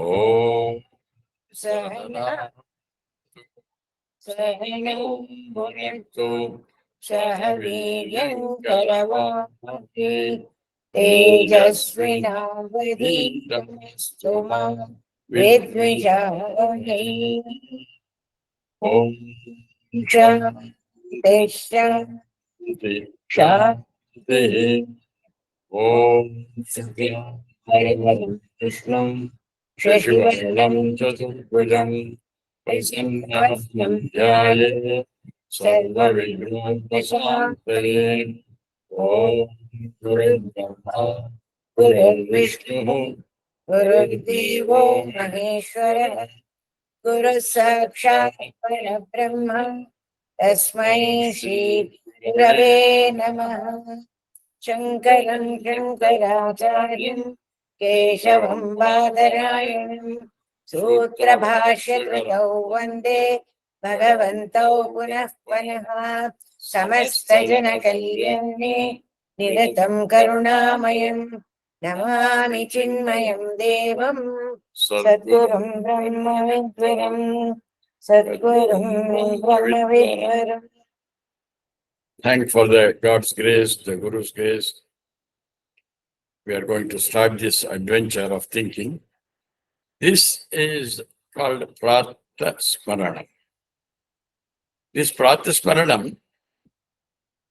Om Sahana Sahanam Bhunektu Sahaviryam Karavati Tejasvinavadhitamastu ma Vidvijayani Om Shanti Shanti Shanti Om Satyam Hare Krishnam Shashivarnam Chaturbhujam Prasannam Dhyaye Sarvavignopasantare Om Guru Brahma Guru Vishnu Guru Devo Maheshwara Guru Sakshat Parabrahma Tasmai Shri Gurave Namaha Shankaram Shankaracharyam Keshavam Badarayanam Sutra Bhashyakritau Vande Bhagavantau Punah Panah Samastha Kalyane Nidatam Karunamayam Namami Chinmayam Devam Sadgurum Brahma Vidvaram Sadgurum Brahma Vidvaram. Thank for the God's grace, the Guru's grace. We are going to start this adventure of thinking. This is called Pratah Smarami. This Pratah Smarami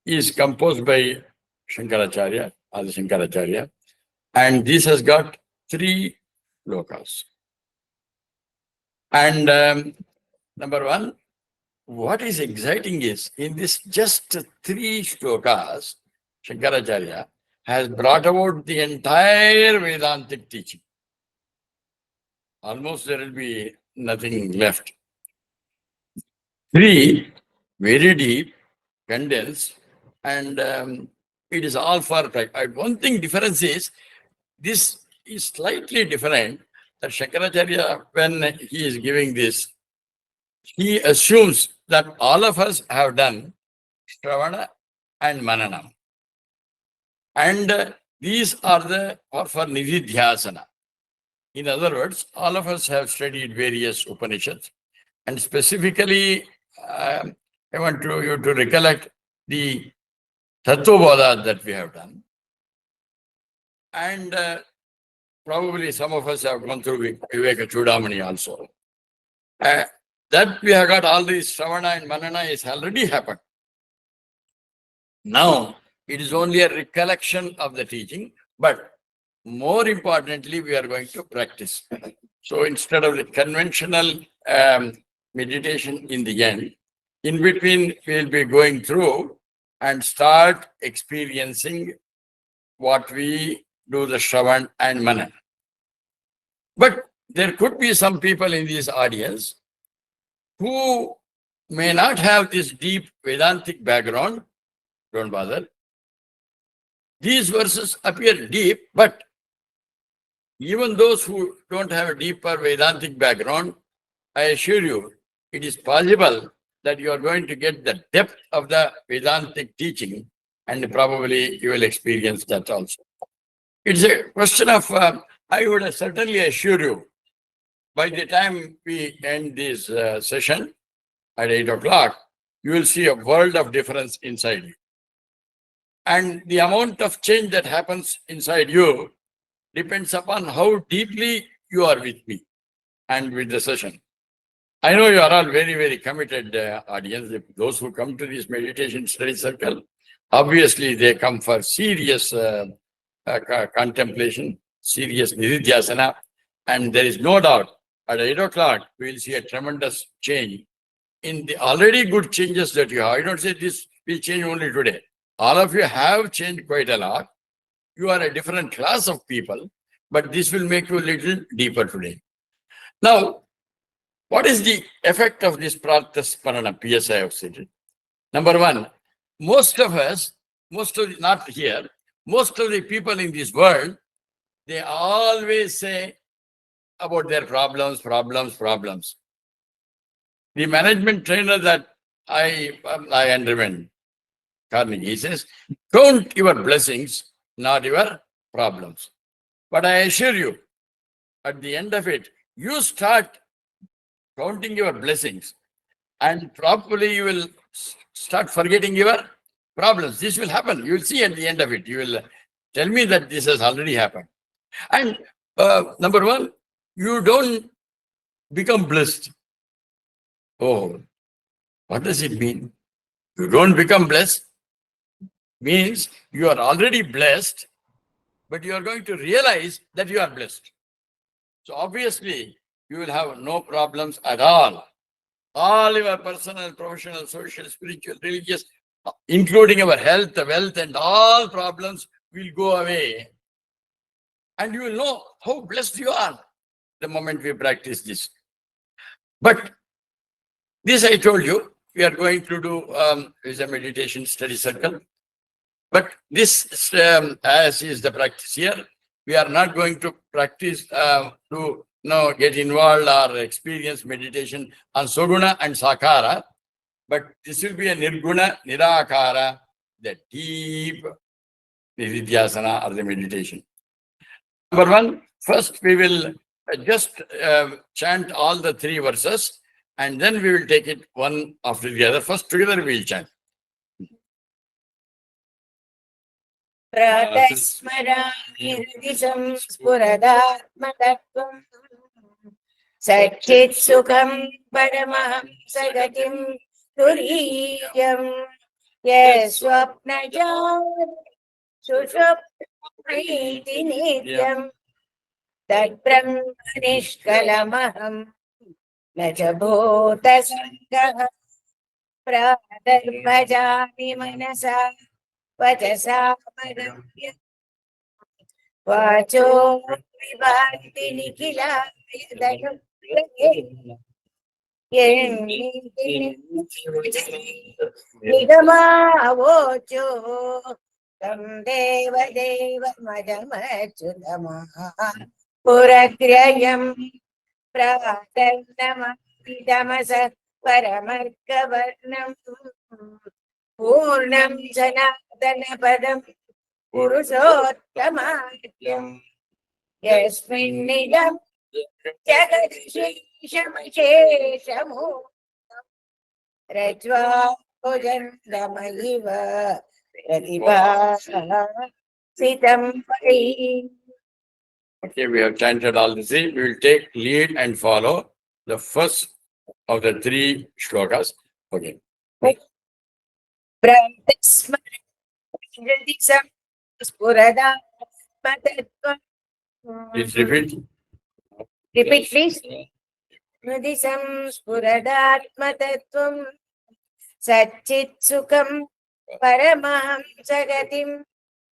is composed by Shankaracharya, Adi Shankaracharya, and this has got 3 lokas. And number one, what is exciting is, in this just 3 shlokas, Shankaracharya has brought about the entire Vedantic teaching. Almost there will be nothing left. 3, very deep, condensed, and it is all for practice. One thing difference is, this is slightly different, that Shankaracharya, when he is giving this, he assumes that all of us have done Shravana and Mananam. And these are for Nididhyasana. In other words, all of us have studied various Upanishads. And specifically, I want you to recollect the Tattvabodha that we have done. And probably some of us have gone through Viveka Chudamani also. That we have got all these Shravana and Manana is already happened. Now, it is only a recollection of the teaching, but more importantly, we are going to practice. So instead of the conventional meditation in the end, in between, we'll be going through and start experiencing what we do, the Shravan and Manan. But there could be some people in this audience who may not have this deep Vedantic background. Don't bother. These verses appear deep, but even those who don't have a deeper Vedantic background, I assure you, it is possible that you are going to get the depth of the Vedantic teaching, and probably you will experience that also. It's a question of, I would certainly assure you, by the time we end this session at 8 o'clock, you will see a world of difference inside you. And the amount of change that happens inside you depends upon how deeply you are with me and with the session. I know you are all very, very committed audience. Those who come to this meditation study circle, obviously they come for serious contemplation, serious nididhyasana, and there is no doubt at 8 o'clock we will see a tremendous change in the already good changes that you have. I don't say this will change only today. All of you have changed quite a lot. You are a different class of people, but this will make you a little deeper today. Now, what is the effect of this Pratah Smarami, PS I have stated? Number one, most of us, not here, most of the people in this world, they always say about their problems. The management trainer that I underwent, Carnegie, he says, count your blessings, not your problems. But I assure you, at the end of it, you start counting your blessings, and probably you will start forgetting your problems. This will happen. You will see at the end of it. You will tell me that this has already happened. And number one, you don't become blessed. Oh, what does it mean? You don't become blessed means you are already blessed, but you are going to realize that you are blessed. So obviously, you will have no problems at all. All your personal, professional, social, spiritual, religious, including our health, wealth, and all problems will go away. And you will know how blessed you are the moment we practice this. But this I told you, we are going to do is a meditation study circle. But this, as is the practice here, we are not going to practice to get involved or experience meditation on Soguna and Sakara. But this will be a Nirguna, Nirakara, the deep Nididhyasana or the meditation. Number one, first we will just chant all the 3 verses, and then we will take it one after the other. First, together we will chant. Pratah Smarami Spuradhatmatvam Satchit Sukham Paramaham Sagatim Turiyam Yaswapnajam Sushupniti Nityam Tat Brahmanishkalamaham Najabhota Sangha Pradharmajami Manasa Vachasa Madhya Vacho Vivanti Nikila Yadayam Nigama Avocho Tam Deva Deva Madhamachudama Purakriyam Pravatannama Idamasa Paramarkavarnam Purnam Janadana Padam Purushottamatyam Yasminnidam Jagadisheshamasheshamu Rajva Bhojandamaliva Pratibha Sitam Pari. Okay, we have chanted all the 3. We will take lead and follow the first of the 3 shlokas. Okay. Pratah Smarami Spuradhatmatvam. Please repeat. Repeat, please. Nudisam Spuradhatmatvam Satchit Sukham Paramaham Sagatim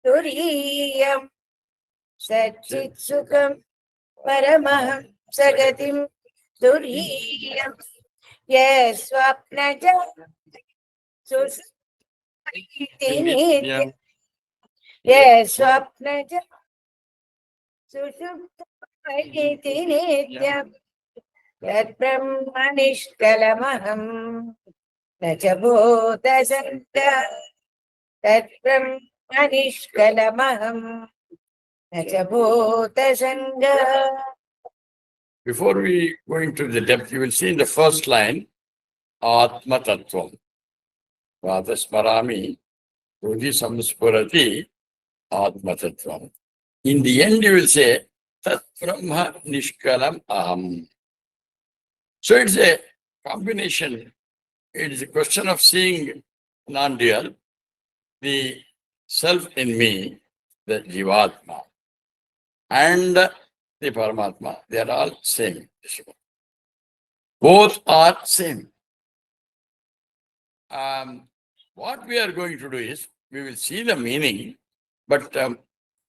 Turiyam Satchit Sukham Paramaham Sagatim Turiyam Yaswapnaja Susupniti Nityam Yaswapnaja Susupniti Nityam Tat Brahmanishkalamaham Najabhota Sangha Tat Brahmanishkalamaham Najabhota Sangha. Before we go into the depth, you will see in the first line, Atma Tattvam. Pratah Smarami Rudhi Samspurati Atma Tattvam. In the end, you will say, Tat Brahma Nishkalam Aham. So it's a combination. It is a question of seeing non-dual, the self in me, the Jivatma, and the Paramatma. They are all same. Both are same. What we are going to do is, we will see the meaning, but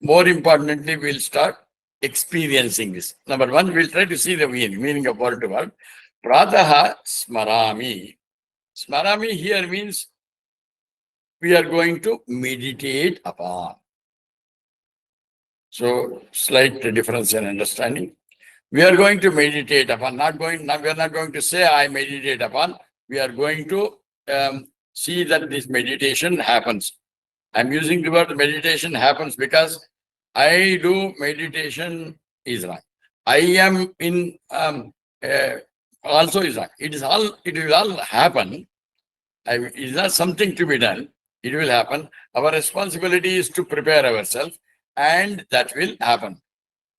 more importantly, we will start experiencing this. Number one, we will try to see the meaning of word to word. Pratah Smarami. Smarami here means we are going to meditate upon. So, slight difference in understanding. We are going to meditate upon, we are not going to say I meditate upon. We are going to see that this meditation happens. I'm using the word meditation happens because I do meditation is right. I am in also is not. It is all. It will all happen. It is not something to be done. It will happen. Our responsibility is to prepare ourselves, and that will happen.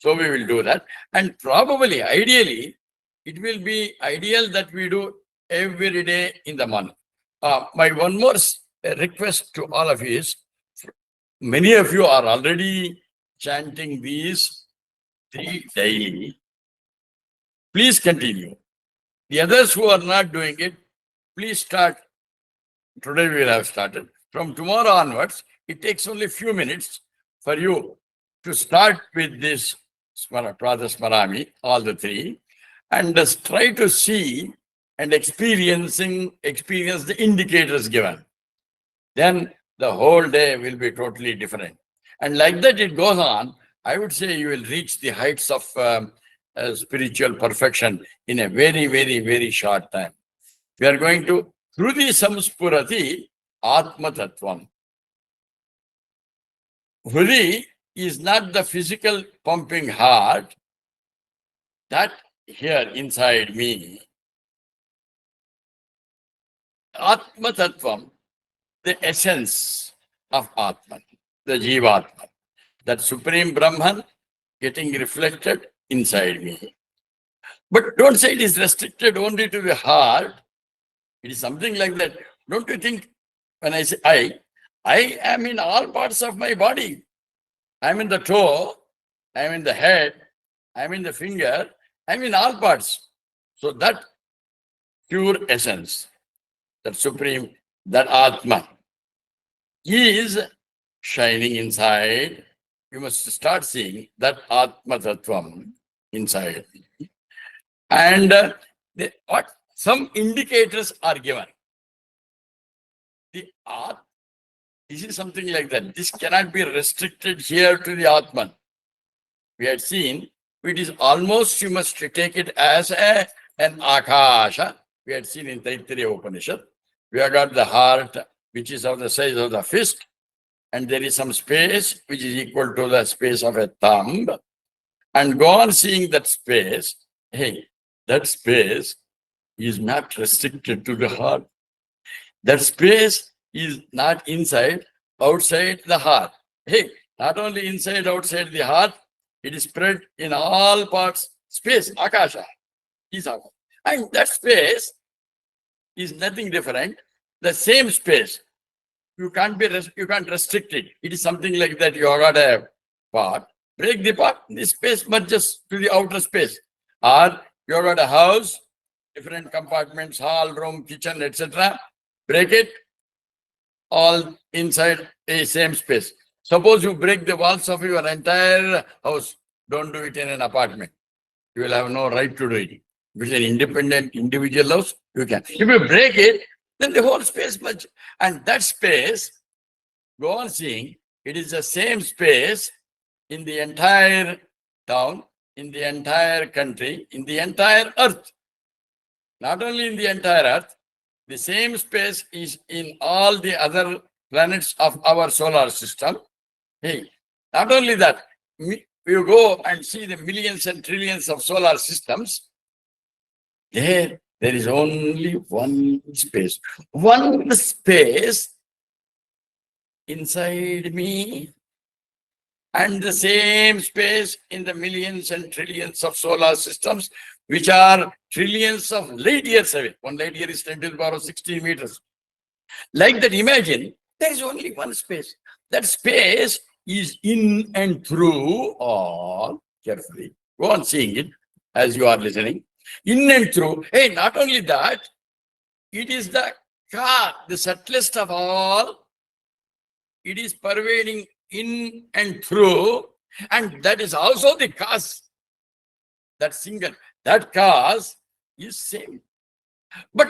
So we will do that. And probably, ideally, it will be ideal that we do every day in the month. My one more request to all of you is, many of you are already chanting these 3 daily. Please continue. The others who are not doing it, please start. Today we will have started. From tomorrow onwards, it takes only a few minutes for you to start with this Pratah Smarami, all the 3, and just try to see and experience the indicators given. Then the whole day will be totally different. And like that it goes on, I would say you will reach the heights of spiritual perfection in a very, very, very short time. We are going to, through the samspurati, Atma Tattvam. Hri is not the physical pumping heart, that here inside me. Atma Tattvam, the essence of Atman, the Jivatman, that Supreme Brahman getting reflected inside me. But don't say it is restricted only to the heart. It is something like that. Don't you think when I say I am in all parts of my body. I'm in the toe, I'm in the head, I'm in the finger, I'm in all parts. So that pure essence, that Supreme, that Atma, is shining inside. You must start seeing that Atma Tattvam inside. And some indicators are given. This is something like that. This cannot be restricted here to the Atman. We had seen, it is almost, you must take it as an Akasha. We had seen in Taittiriya Upanishad. We have got the heart, which is of the size of the fist, and there is some space which is equal to the space of a thumb. And go on seeing that space. Hey, that space is not restricted to the heart. That space is not inside, outside the heart. Hey, not only inside, outside the heart, it is spread in all parts. Space, Akasha, is Akasha. And that space is nothing different. The same space. You can't restrict it. It is something like that. You have got a part. Break the part, the space merges to the outer space. Or you have got a house, different compartments, hall, room, kitchen, etc. Break it, all inside a same space. Suppose you break the walls of your entire house. Don't do it in an apartment. You will have no right to do it. If it's an independent individual house, you can. If you break it, then the whole space merges. And that space, go on seeing, it is the same space in the entire town, in the entire country, in the entire earth. Not only in the entire earth, the same space is in all the other planets of our solar system. Hey, not only that, you go and see the millions and trillions of solar systems. There is only one space. One space inside me, and the same space in the millions and trillions of solar systems, which are trillions of light years away. 1 light year is 10 to the power of 16 meters. Like that, imagine there is only one space. That space is in and through all. Carefully, go on seeing it as you are listening. In and through. Hey, not only that, it is the subtlest of all. It is pervading in and through, and that is also the cause. That single, that cause is same. But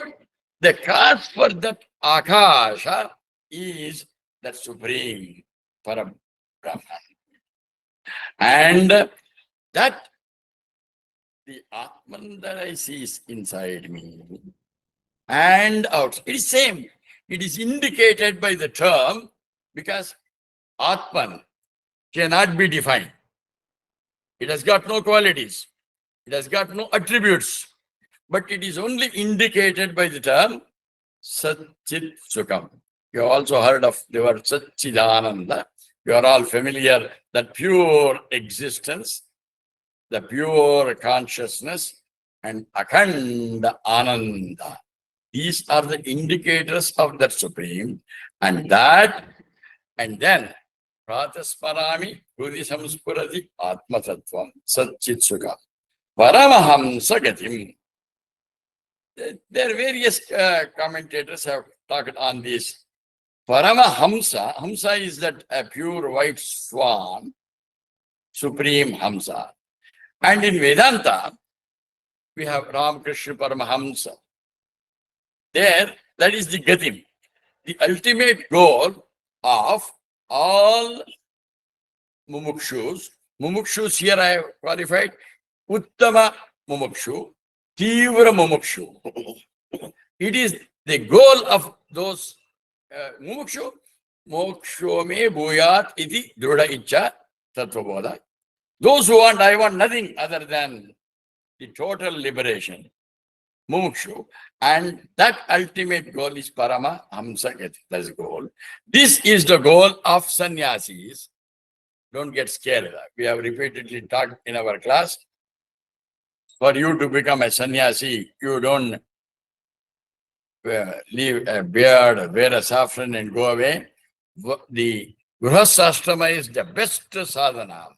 the cause for that Akasha is that Supreme Param Brahman. And that the Atman that I see is inside me and out. It is same. It is indicated by the term because Atman cannot be defined. It has got no qualities. It has got no attributes, but it is only indicated by the term Satchit Sukham. You have also heard of the word Satchidananda. You are all familiar that pure existence, the pure consciousness, and Akhanda Ananda. These are the indicators of that Supreme, and then Pratah Smarami, Hudi Samspurati, Atma Tattvam, Satchit Sukha, Paramahamsa Gatim. There are various commentators have talked on this. Paramahamsa, Hamsa is that a pure white swan, Supreme Hamsa. And in Vedanta, we have Ramakrishna Paramahamsa. There, that is the Gatim, the ultimate goal of all mumukshus. Mumukshus here I have qualified Uttama Mumukshu, Tivra Mumukshu. It is the goal of those Mumukshu. Moksho me bhuyat iti druda icha tattvabodha. Those who want, I want nothing other than the total liberation. Mumukshu. And that ultimate goal is Parama Hamsa Gati. That's the goal. This is the goal of sannyasis. Don't get scared. We have repeatedly talked in our class. For you to become a sannyasi, you don't leave a beard, wear a saffron and go away. The Grihasthashrama is the best sadhana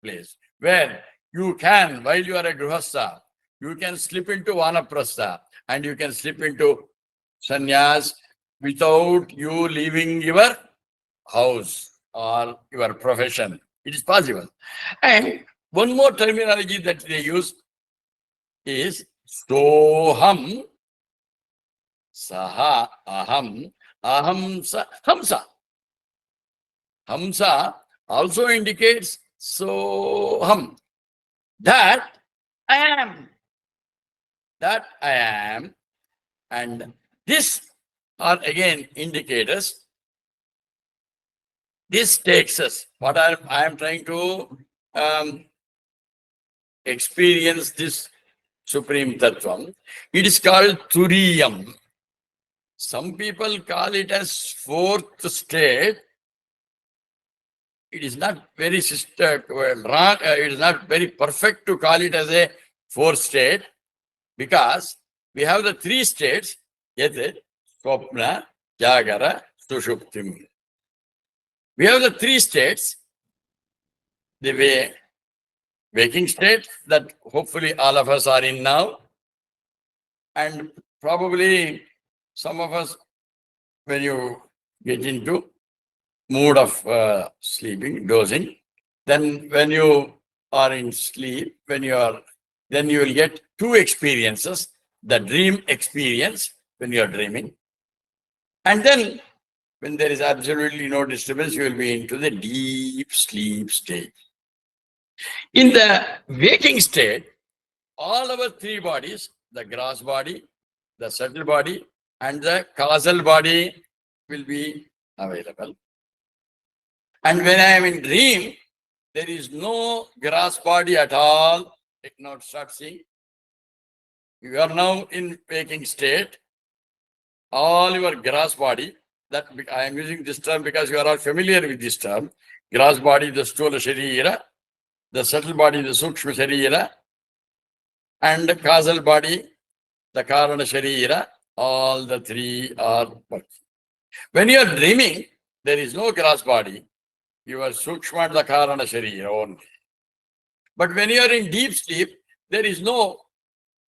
place where you can, while you are a Grihastha, you can slip into Vanaprastha and you can slip into sannyas without you leaving your house or your profession. It is possible. And one more terminology that they use is Soham, Saha, Aham, Ahamsa, Hamsa. Hamsa also indicates Soham, that I am. That I am. And this are again indicators. This takes us, what I am trying to experience this Supreme Tattvam. It is called Turiyam. Some people call it as fourth state. It is not very it is not very perfect to call it as a fourth state, because we have the three states, Yat, Swapna, Jagara, Sushuptim. We have the three states, the waking state that hopefully all of us are in now, and probably some of us, when you get into mood of sleeping, dozing, then when you are in sleep, then you will get two experiences, the dream experience when you are dreaming, and then when there is absolutely no disturbance, you will be into the deep sleep state. In the waking state, all our three bodies, the gross body, the subtle body, and the causal body will be available. And when I am in dream, there is no gross body at all. Now start seeing. You are now in waking state. All your gross body, that I am using this term because you are all familiar with this term. Gross body, the Stula Sharira, the subtle body, the Sukshma Sharira, and the causal body, the Karana Sharira, all the three are working. When you are dreaming, there is no gross body. You are Sukshma and the Karana Sharira only. But when you are in deep sleep, there is no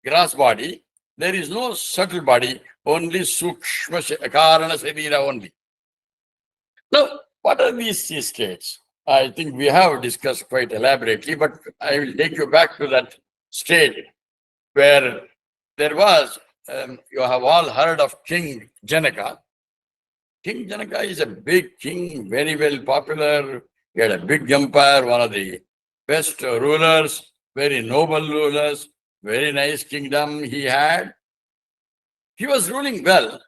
gross body, there is no subtle body, only Sukshma Karana Sharira only. Now, what are these states? I think we have discussed quite elaborately, but I will take you back to that state where there was, you have all heard of King Janaka. King Janaka is a big king, very well popular. He had a big empire, one of the best rulers, very noble rulers, very nice kingdom he had. He was ruling well,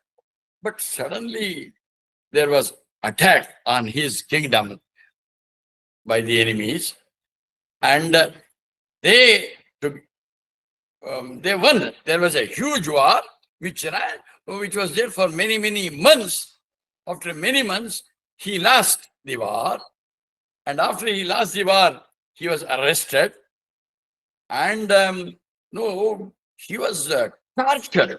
but suddenly there was attack on his kingdom by the enemies, and they, to they won. There was a huge war which was there for many, many months. After many months, he lost the war. And after he lost the war, he was arrested. And no, he was tortured.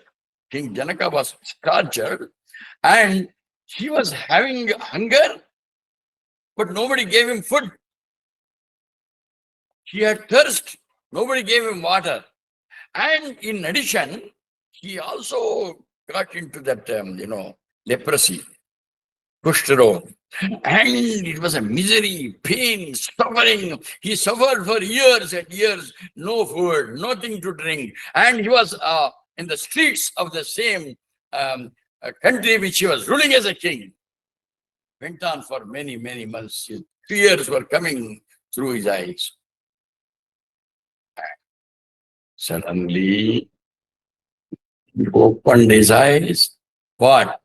King Janaka was tortured. And he was having hunger, but nobody gave him food. He had thirst. Nobody gave him water. And in addition, he also got into that, leprosy, kushtrog. And it was a misery, pain, suffering. He suffered for years and years, no food, nothing to drink. And he was in the streets of the same country which he was ruling as a king. Went on for many, many months. Tears were coming through his eyes. Suddenly, he opened his eyes. What?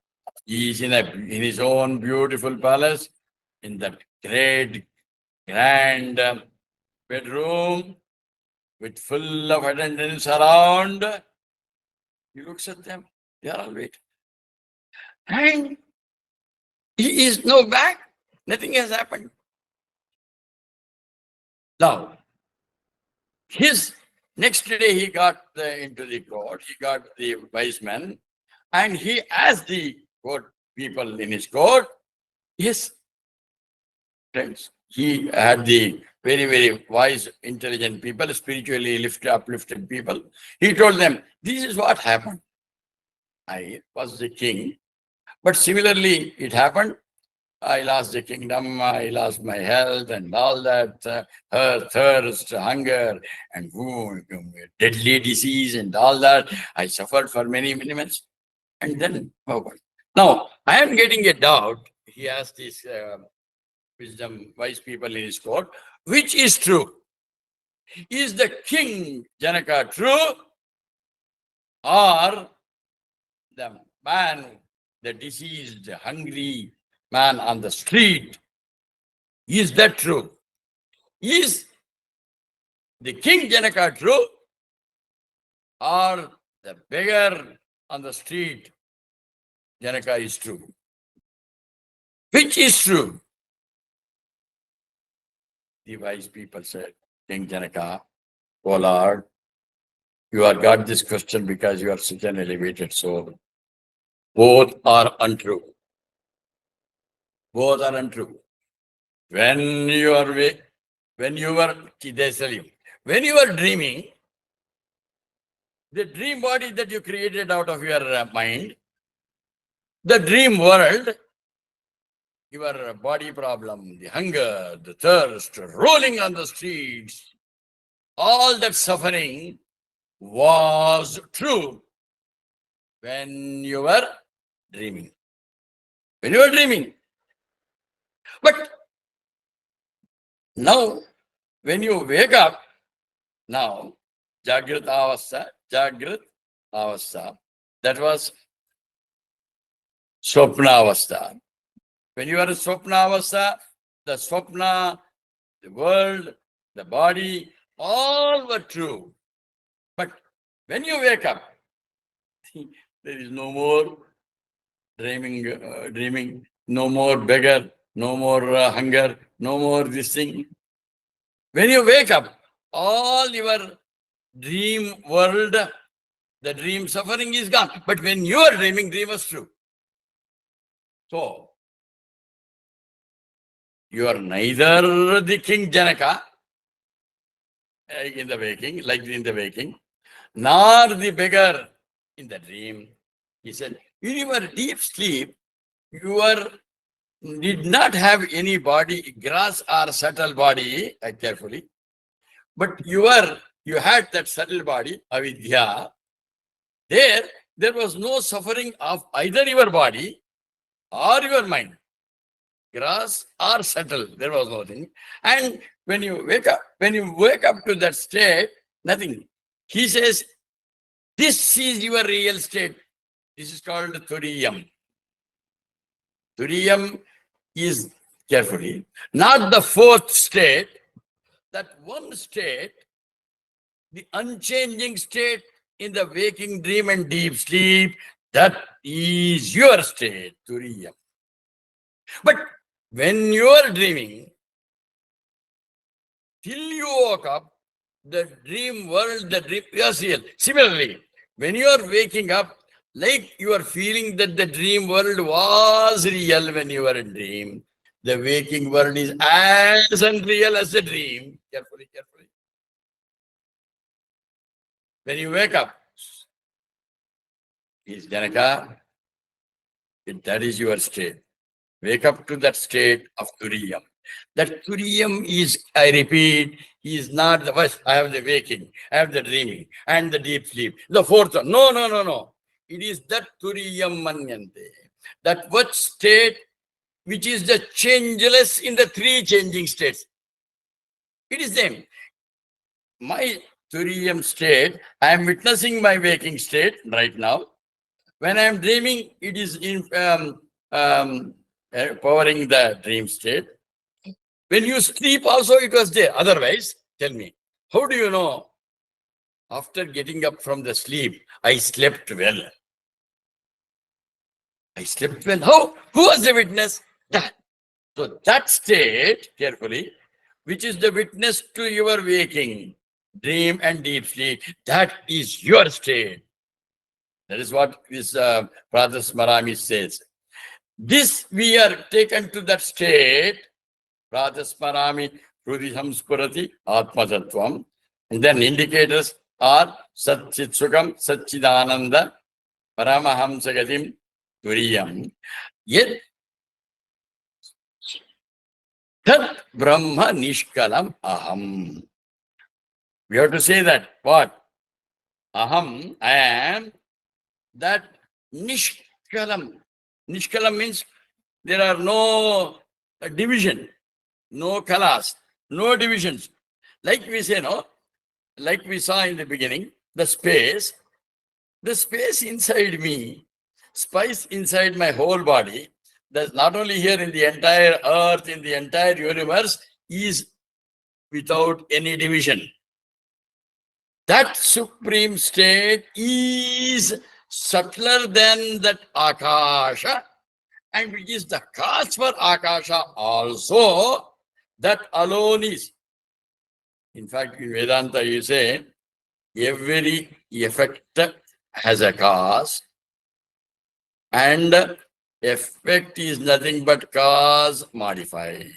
He is in his own beautiful palace, in that great, grand bedroom, with full of attendants around. He looks at them. They are all waiting. And he is no back. Nothing has happened. Now, his next day he got into the court. He got the wise men, and he asked the court people in his court, his friends. He had the very, very wise, intelligent people, spiritually uplifted people. He told them, this is what happened. I was the king, but similarly it happened. I lost the kingdom, I lost my health and all that, thirst, hunger, and deadly disease and all that. I suffered for many, many months. And then, now, I am getting a doubt. He asked these wisdom, wise people in his court, which is true? Is the king Janaka true? Or the man, the diseased, hungry man on the street, is that true? Is the king Janaka true? Or the beggar on the street, Janaka is true? Which is true? The wise people said, King Janaka, O Lord, you have got this question because you are such an elevated soul. Both are untrue. Both are untrue. When you were dreaming, the dream body that you created out of your mind, the dream world, your body problem, the hunger, the thirst, rolling on the streets, all that suffering was true when you were dreaming. When you were dreaming. But now, when you wake up, now, Jagrat Avastha, that was Swapna Avastha. When you are in Swapna Avastha, the Swapna, the world, the body, all were true. But when you wake up, there is no more dreaming, no more beggar, no more hunger, no more this thing. When you wake up, all your dream world, the dream suffering is gone. But when you are dreaming, dream was true. So, you are neither the king Janaka, like in the waking, nor the beggar in the dream. He said, in your deep sleep, you did not have any body, gross or subtle body, carefully, but you had that subtle body, avidya. There was no suffering of either your body or your mind. Gross or subtle, there was nothing. And when you wake up to that state, nothing. He says, this is your real state. This is called Turiyam. Turiyam is, carefully, not the fourth state, that one state, the unchanging state in the waking dream and deep sleep, that is your state, Turiyam. But when you are dreaming, till you woke up, the dream world, the dream is real. Similarly, when you are waking up, like you are feeling that the dream world was real when you were in dream, the waking world is as unreal as the dream. Carefully, carefully. When you wake up, is Janaka, that is your state. Wake up to that state of Turiyam. That Turiyam is, I repeat, is not the first. I have the waking, I have the dreaming, and the deep sleep. The fourth one. No, no, no, no. It is that Turiyam Manyante. That what state which is the changeless in the three changing states. It is them. My Turiyam state, I am witnessing my waking state right now. When I am dreaming, it is in powering the dream state. When you sleep also, it was there. Otherwise, tell me, how do you know after getting up from the sleep, I slept well? I slept well. How? Who was the witness? That. So that state, carefully, which is the witness to your waking, dream and deep sleep, that is your state. That is what this Pratah Smarami says. This we are taken to that state, Pratah Smarami, Hrudi Samspurati, Atma Tattvam. And then indicators are Satchit Sukham, Satchidananda, Paramahamsagatim, Turiyam. Yet, Tat Brahma Nishkalam Aham. We have to say that. What? Aham, I am that Nishkalam. Nishkalam means there are no division, no kalas, no divisions. Like we say, no? Like we saw in the beginning, the space inside me, space inside my whole body, that's not only here in the entire earth, in the entire universe, is without any division. That supreme state is subtler than that Akasha, and which is the cause for Akasha also, that alone is. In fact, in Vedanta you say, every effect has a cause, and effect is nothing but cause modified.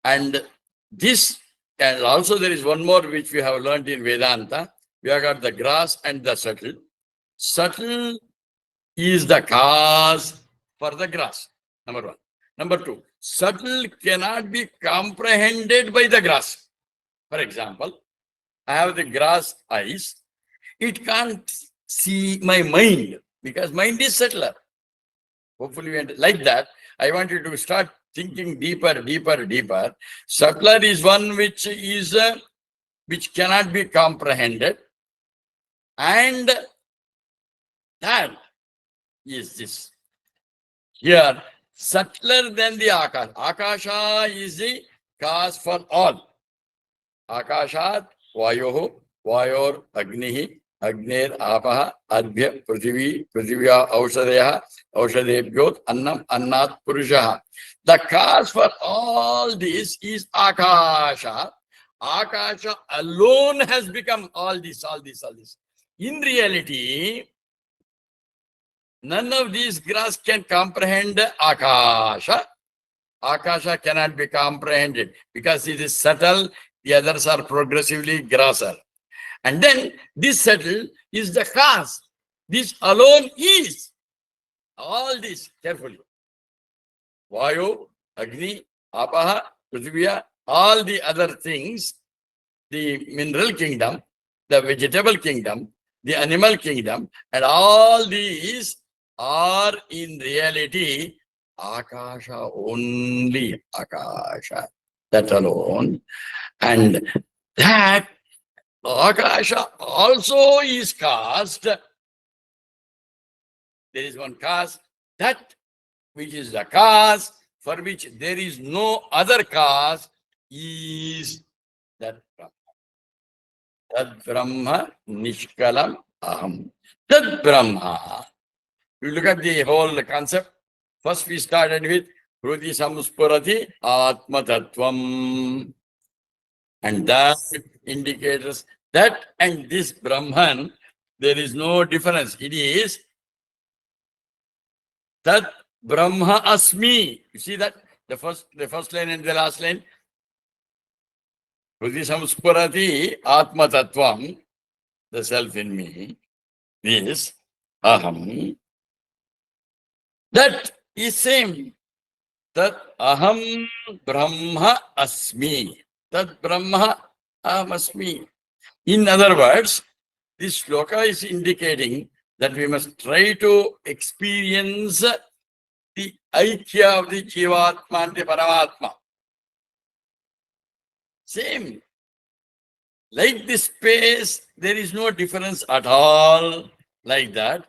And this, and also there is one more which we have learned in Vedanta. We have got the gross and the subtle. Subtle is the cause for the gross, number one. Number two, subtle cannot be comprehended by the gross. For example, I have the gross eyes. It can't see my mind because mind is subtler. Hopefully, like that, I want you to start thinking deeper, deeper, deeper. Subtler is one which is which cannot be comprehended, and that is this. Here, subtler than the Akasha. Akasha is the cause for all. Akashat Vayoho, Vayor Agnihi, Agner Apaha, Adbhya Prithvi, Prithivya Aushadaya, Aushadebhyot, Annam, Annat Purushaha. The cause for all this is Akasha. Akasha alone has become all this, all this, all this. In reality, none of these grass can comprehend Akasha. Akasha cannot be comprehended because it is subtle, the others are progressively grosser. And then this subtle is the cause. This alone is. All this, carefully. Vayu, Agni, Apaha, Prithviya, all the other things, the mineral kingdom, the vegetable kingdom, the animal kingdom, and all these are in reality Akasha, only Akasha, that alone. And that Akasha also is caused. There is one cause, that which is the cause for which there is no other cause is that Brahma. Tad Brahma Nishkalam Aham. Tad Brahma. You look at the whole concept. First we started with Hrudi Samspurati Atma Tattvam. And that indicates that and this Brahman, there is no difference. It is Tat Brahma Asmi. You see that? The first line and the last line. Hrudi Samspurati Atma Tattvam, the self in me, is Aham. That is same. Tat Aham Brahma Asmi. Tat Brahma Aham Asmi. In other words, this shloka is indicating that we must try to experience the Aikya of the Jivatma and the Paramatma. Same. Like this space, there is no difference at all. Like that.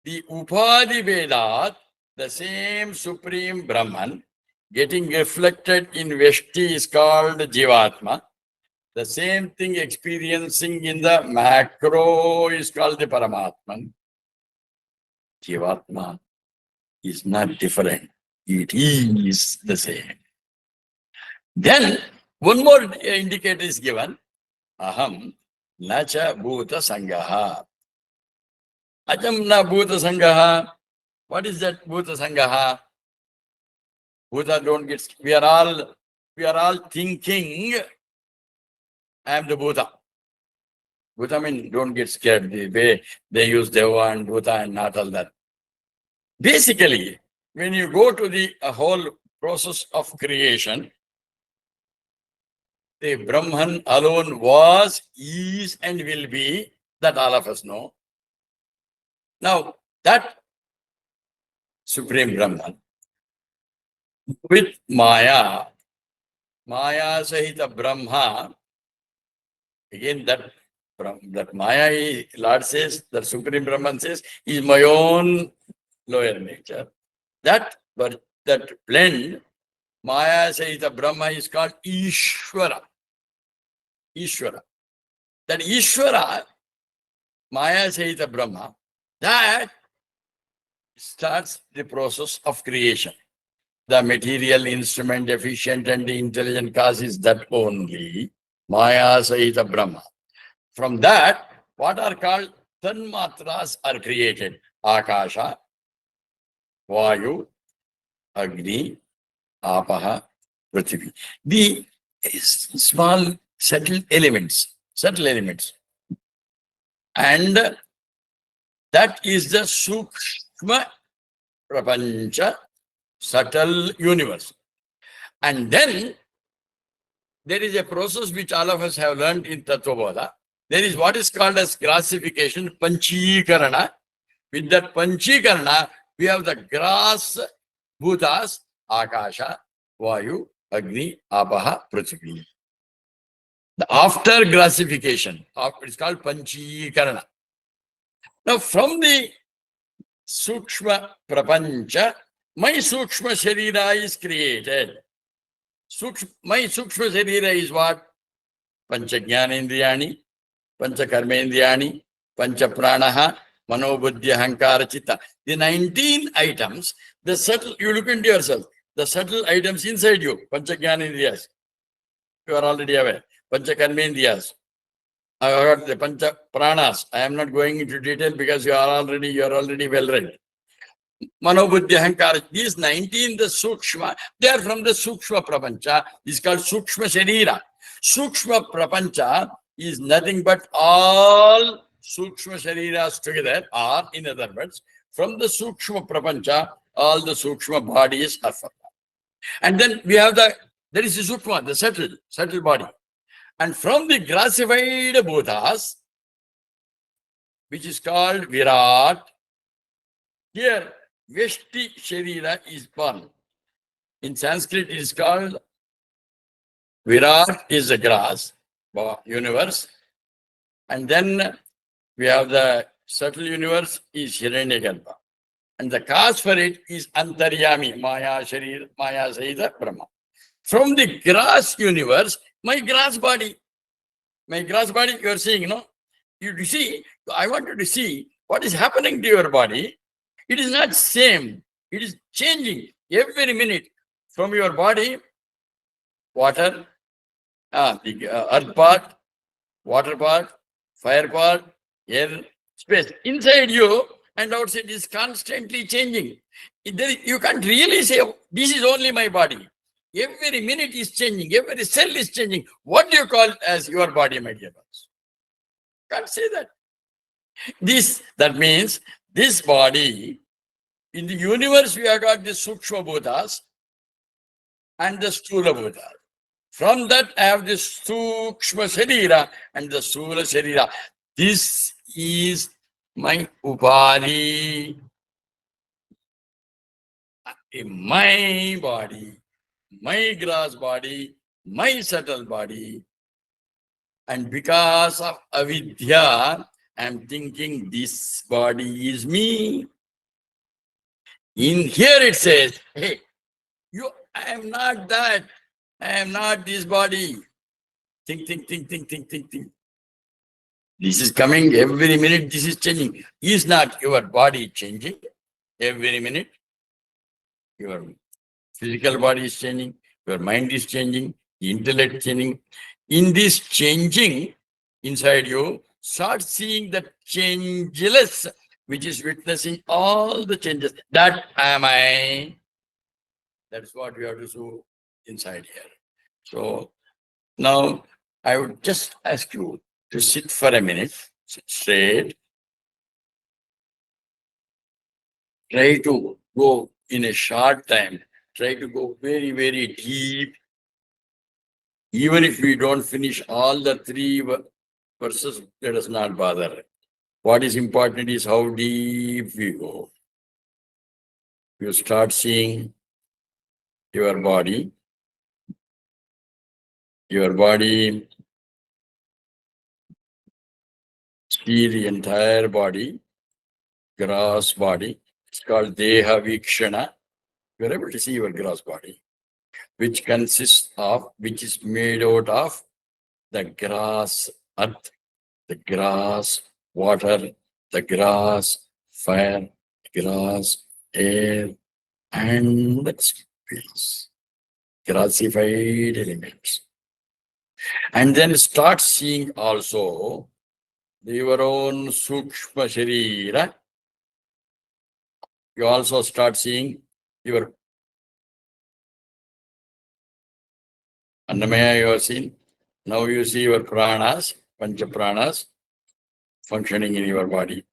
The Upadhi Vedat, the same Supreme Brahman, getting reflected in Veshti is called Jivatma. The same thing experiencing in the macro is called the Paramatman. Jivatma is not different. It is the same. Then one more indicator is given. Aham nacha bhuta sangaha. Ajam na bhuta sangaha. What is that bhuta sangaha? Bhuta don't get, we are all thinking I am the Bhuta. Bhuta means don't get scared. The way they use Deva and Bhuta and not all that. Basically, when you go to the whole process of creation, the Brahman alone was, is, and will be, that all of us know. Now, that Supreme Brahman, with Maya Sahita Brahma, again that Maya, Lord says, the Supreme Brahman says, is my own lower nature. That blend, Maya Sahita Brahma, is called Ishvara. Ishvara. That Ishvara, Maya Sahita Brahma, that starts the process of creation. The material instrument, efficient and the intelligent cause is that only Maya Sahita Brahma. From that, what are called tanmatras are created. Akasha, Vayu, Agni, Apaha, Prithvi. The small subtle elements. And that is the Sukshma Prapancha, subtle universe. And then there is a process which all of us have learned in Tattvabodha. There is what is called as classification, Panchikarana. With that Panchikarana, we have the grass bhutas, Akasha, Vayu, Agni, Apaha, Prithvi. The after classification, it's called Panchikarana. Now from the Sukshma Prapancha, my Sukshma Sharira is created. My Sukshma Sharira is what? Pancha Jnanendriyani, Pancha Karmendriyani, Pancha Pranaha, Manobuddhi, Hankara, Chitta. The 19 items, the subtle, you look into yourself, the subtle items inside you, Pancha Jnanendriyas. You are already aware. Pancha Karmendriyas. I heard the Pancha Pranas. I am not going into detail because you are already well read. Manobuddhi, Hankara, these 19, the Sukshma, they are from the Sukshma Prapancha. This is called Sukshma Sharira. Sukshma Prapancha is nothing but all Sukshma Shariras together, or in other words, from the Sukshma Prapancha, all the Sukshma bodies are from that. And then we have there is the Sukshma, the subtle body. And from the classified bhutas, which is called Virat, here Veshti Sharira is born. In Sanskrit, it is called Virat is the grass, universe. And then we have the subtle universe is Hiranyagarbha. And the cause for it is Antaryami, Maya Sharira, Maya Sahita Brahma. From the grass universe, my grass body. My gross body, you are seeing, no? You see, I want you to see what is happening to your body. It is not same. It is changing every minute from your body, water, the earth part, water part, fire part, air, space. Inside you and outside is constantly changing. You can't really say, this is only my body. Every minute is changing. Every cell is changing. What do you call as your body, my dear ones? Can't say that. That means this body, in the universe, we have got the Sukshma Bhutas and the Stula Bhutas. From that, I have the Sukshma Sharira and the Sula Sharira. This is my Upadi, my body, my gross body, my subtle body. And because of avidya, I'm thinking this body is me. In here it says, hey, I am not that. I am not this body. Think. This is coming every minute. This is changing. Is not your body changing every minute? Your physical body is changing. Your mind is changing. The intellect changing. In this changing inside you, start seeing the changeless, which is witnessing all the changes. That am I. That's what we have to do inside here. So now I would just ask you to sit for a minute, sit straight. Try to go in a short time. Try to go very, very deep. Even if we don't finish all the three verses, let us not bother. What is important is how deep we go. You start seeing your body. Your body, see the entire body, gross body. It's called Deha Vikshana. You are able to see your gross body, which is made out of the grass earth, the grass water, the grass fire, grass air, and space. Grassified elements. And then start seeing also your own Sukshma Sharira. You also start seeing your Annamaya, you have seen. Now you see your pranas, Pancha pranas, functioning in your body.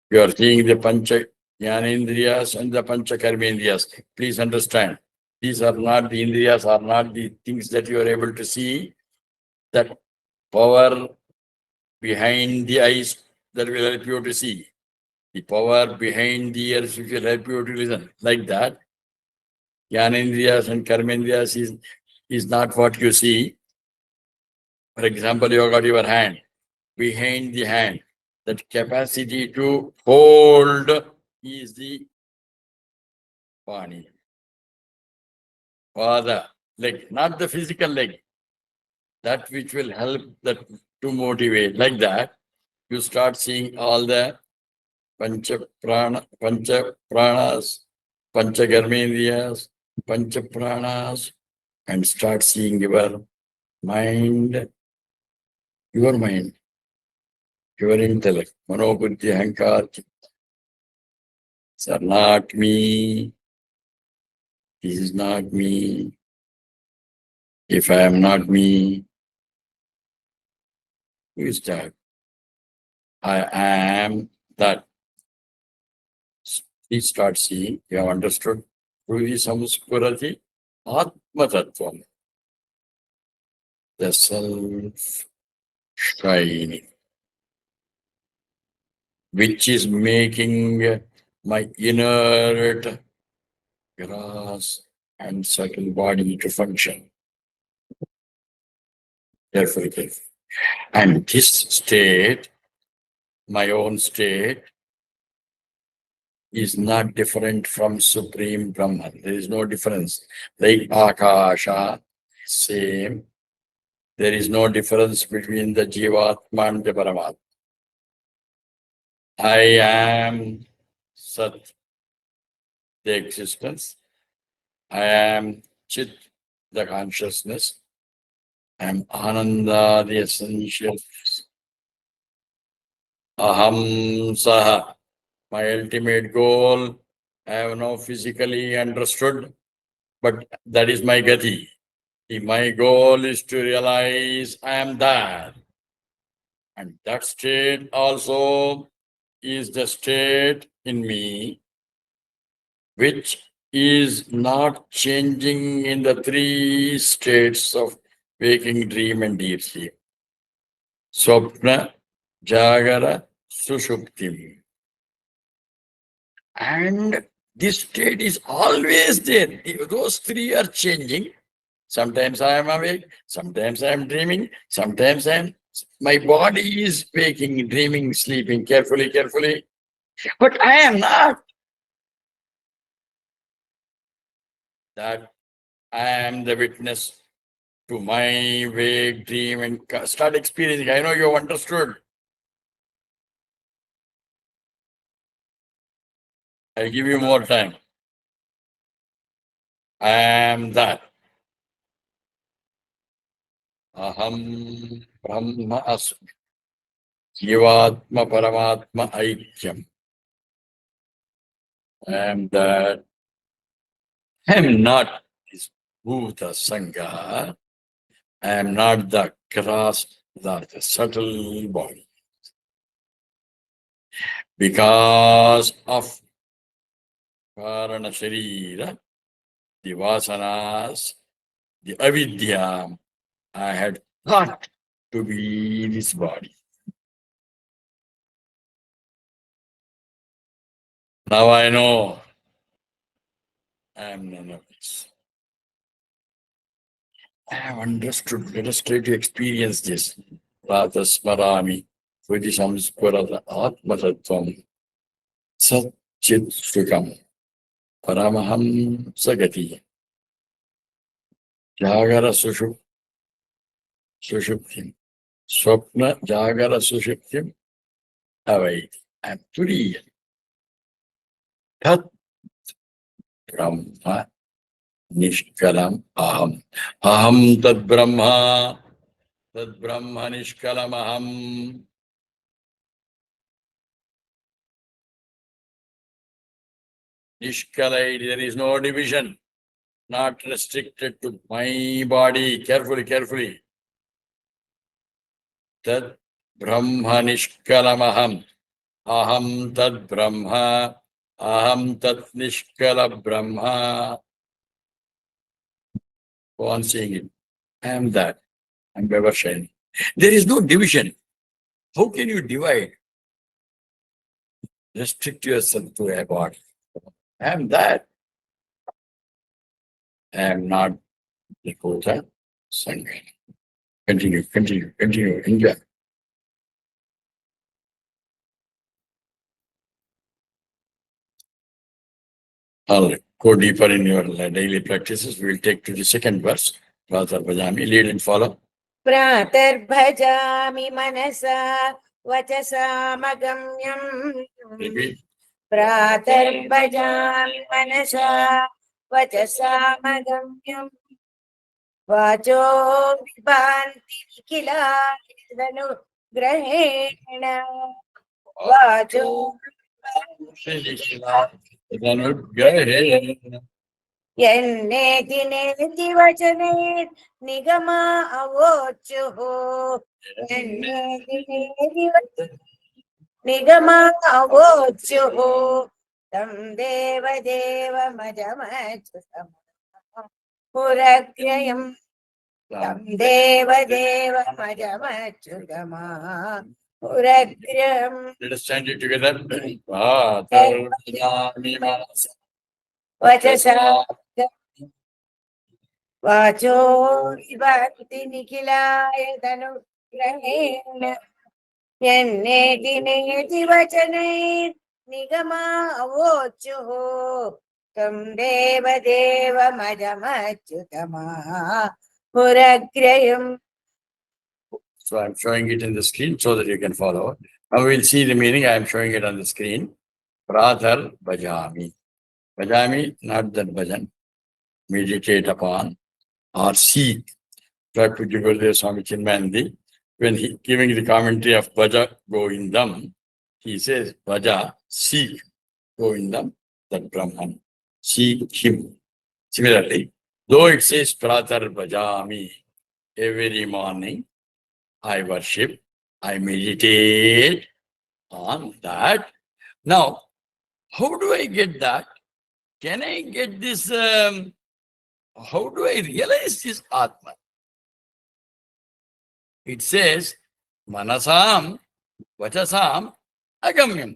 You are seeing the Pancha Jnanendriyas and the Pancha Karmendriyas. Please understand, these are not the Indriyas, are not the things that you are able to see. That power behind the eyes that will help you to see. The power behind the ears which will help you to listen. Like that. Jnanendriyas and Karmendriyas is not what you see. For example, you have got your hand. Behind the hand, that capacity to hold is the Pani. Pada, leg, not the physical leg. That which will help that to motivate. Like that, you start seeing all the Pancha pranas, Pancha Karmendriyas, Pancha pranas, and start seeing your mind, your intellect, Manobuddhi, Hankar, these are not me. This is not me. If I am not me, who is that? I am that. Please start seeing. You have understood. Ruhi Samskurati Atma Tattvam. The self shining, which is making my inert grass and subtle body to function. Carefully. And this state, my own state, is not different from Supreme Brahman. There is no difference. Like Akasha, same. There is no difference between the Jivatma and the Paramatma. I am Sat, the existence. I am Chit, the consciousness. I am Ananda, the essential. Aham Saha, my ultimate goal. I have now physically understood, but that is my gati. My goal is to realize I am that. And that state also is the state in me which is not changing in the three states of waking, dream, and deep sleep. Swapna, Jagara, Sushuptim. And this state is always there. Those three are changing. Sometimes I am awake, sometimes I am dreaming, sometimes my body is waking, dreaming, sleeping carefully, carefully. But I am not. That I am the witness to my wake, dream, and start experiencing. I know you have understood. I'll give you more time. I am that. Aham Brahma Asmi. Jivatma Paramatma Aikyam. I am that. I am not this Bhuta Sangha. I am not the gross, the subtle body. Because of Karana Sharira, the Vasanas, the Avidya, I had thought to be this body. Now I know I am none of this. I have understood. Let us try to experience this. Pratah Smarami, Vidi Samsparata Atmatattvam, Sat Chit Sukham, Paramaham Sagati, Jagara Sushuptim, Swapna Jagara Sushuptim, Avaiti. I am Turiya. Tat Brahma Nishkalam Aham. Aham Tad Brahma Nishkalam Aham. Nishkalai, there is no division, not restricted to my body. Carefully, carefully. Tad Brahma Nishkalam Aham. Aham Tad Brahma. Aham Tat Nishkala Brahma. Go on saying it. I am that. I am ever shining. There is no division. How can you divide? Restrict yourself to a body. I am that. I am not the Kota Sangha. Continue, continue, continue. Enjoy. All right. Go deeper in your daily practices. We will take to the second verse. Pratah Bhajami, lead and follow. Pratar manasa vachasa magamyam. Repeat. Pratar manasa vachasa magamyam. Vacho vibhanti kila danu grahena. Vacho Yenneti neti vachane nigama avochuho. Yenneti neti vachane nigama avochuho. Tam deva deva majamachutam purakrayam. Tam deva deva majamachutam purakrayam. Let us chant it together. Pratah Bhajami manasa Vachasa Vacho vibhanti nikhilaya danu grahena. Yenneti neti vachane nigama avochuho. Tam deva deva majamachyutama puragrayam. So I'm showing it in the screen so that you can follow. Now we'll see the meaning. I am showing it on the screen. Pratar Bhajami. Bhajami, not that bhajan. Meditate upon or seek. Prabhupada Swami Chinmayananda, when he giving the commentary of Bhaja Govindam, he says, Bhaja, seek Govindam, that Brahman. Seek him. Similarly, though it says Pratar Bhajami, every morning I worship, I meditate on that. Now, how do I get that? Can I get this? How do I realize this Atma? It says, Manasam, Vachasam, Agamyam.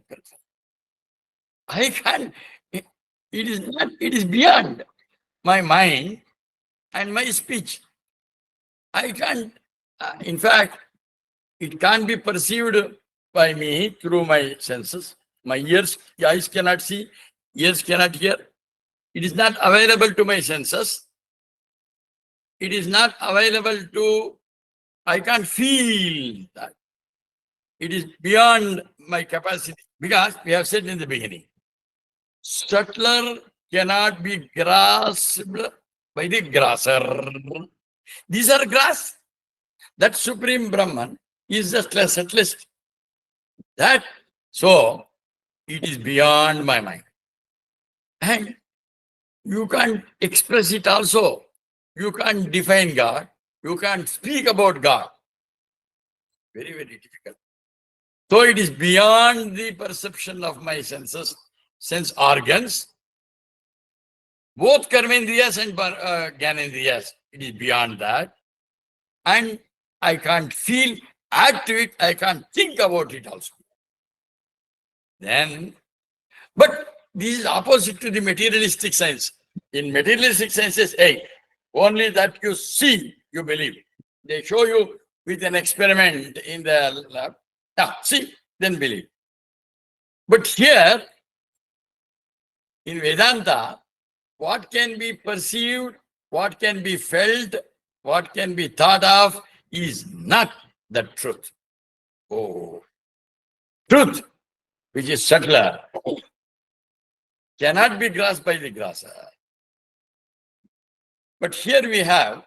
I can't, it is not, it is beyond my mind and my speech. I can't, in fact, it can't be perceived by me through my senses. My ears, eyes cannot see, ears cannot hear. It is not available to my senses. It is not available to, I can't feel that. It is beyond my capacity because we have said in the beginning, subtler cannot be grasped by the grasser. These are grass. That Supreme Brahman is the subtlest. That, so it is beyond my mind. And you can't express it also. You can't define God. You can't speak about God. Very, very difficult. So it is beyond the perception of my senses, sense organs, both karmendriyas and gyanendriyas. It is beyond that. And I can't feel, add to it, I can't think about it also. Then, but this is opposite to the materialistic science. In materialistic sciences, hey, only that you see, you believe. They show you with an experiment in the lab. Now, see, then believe. But here, in Vedanta, what can be perceived, what can be felt, what can be thought of is not the truth. Oh, truth, which is subtler, cannot be grasped by the grasser. But here we have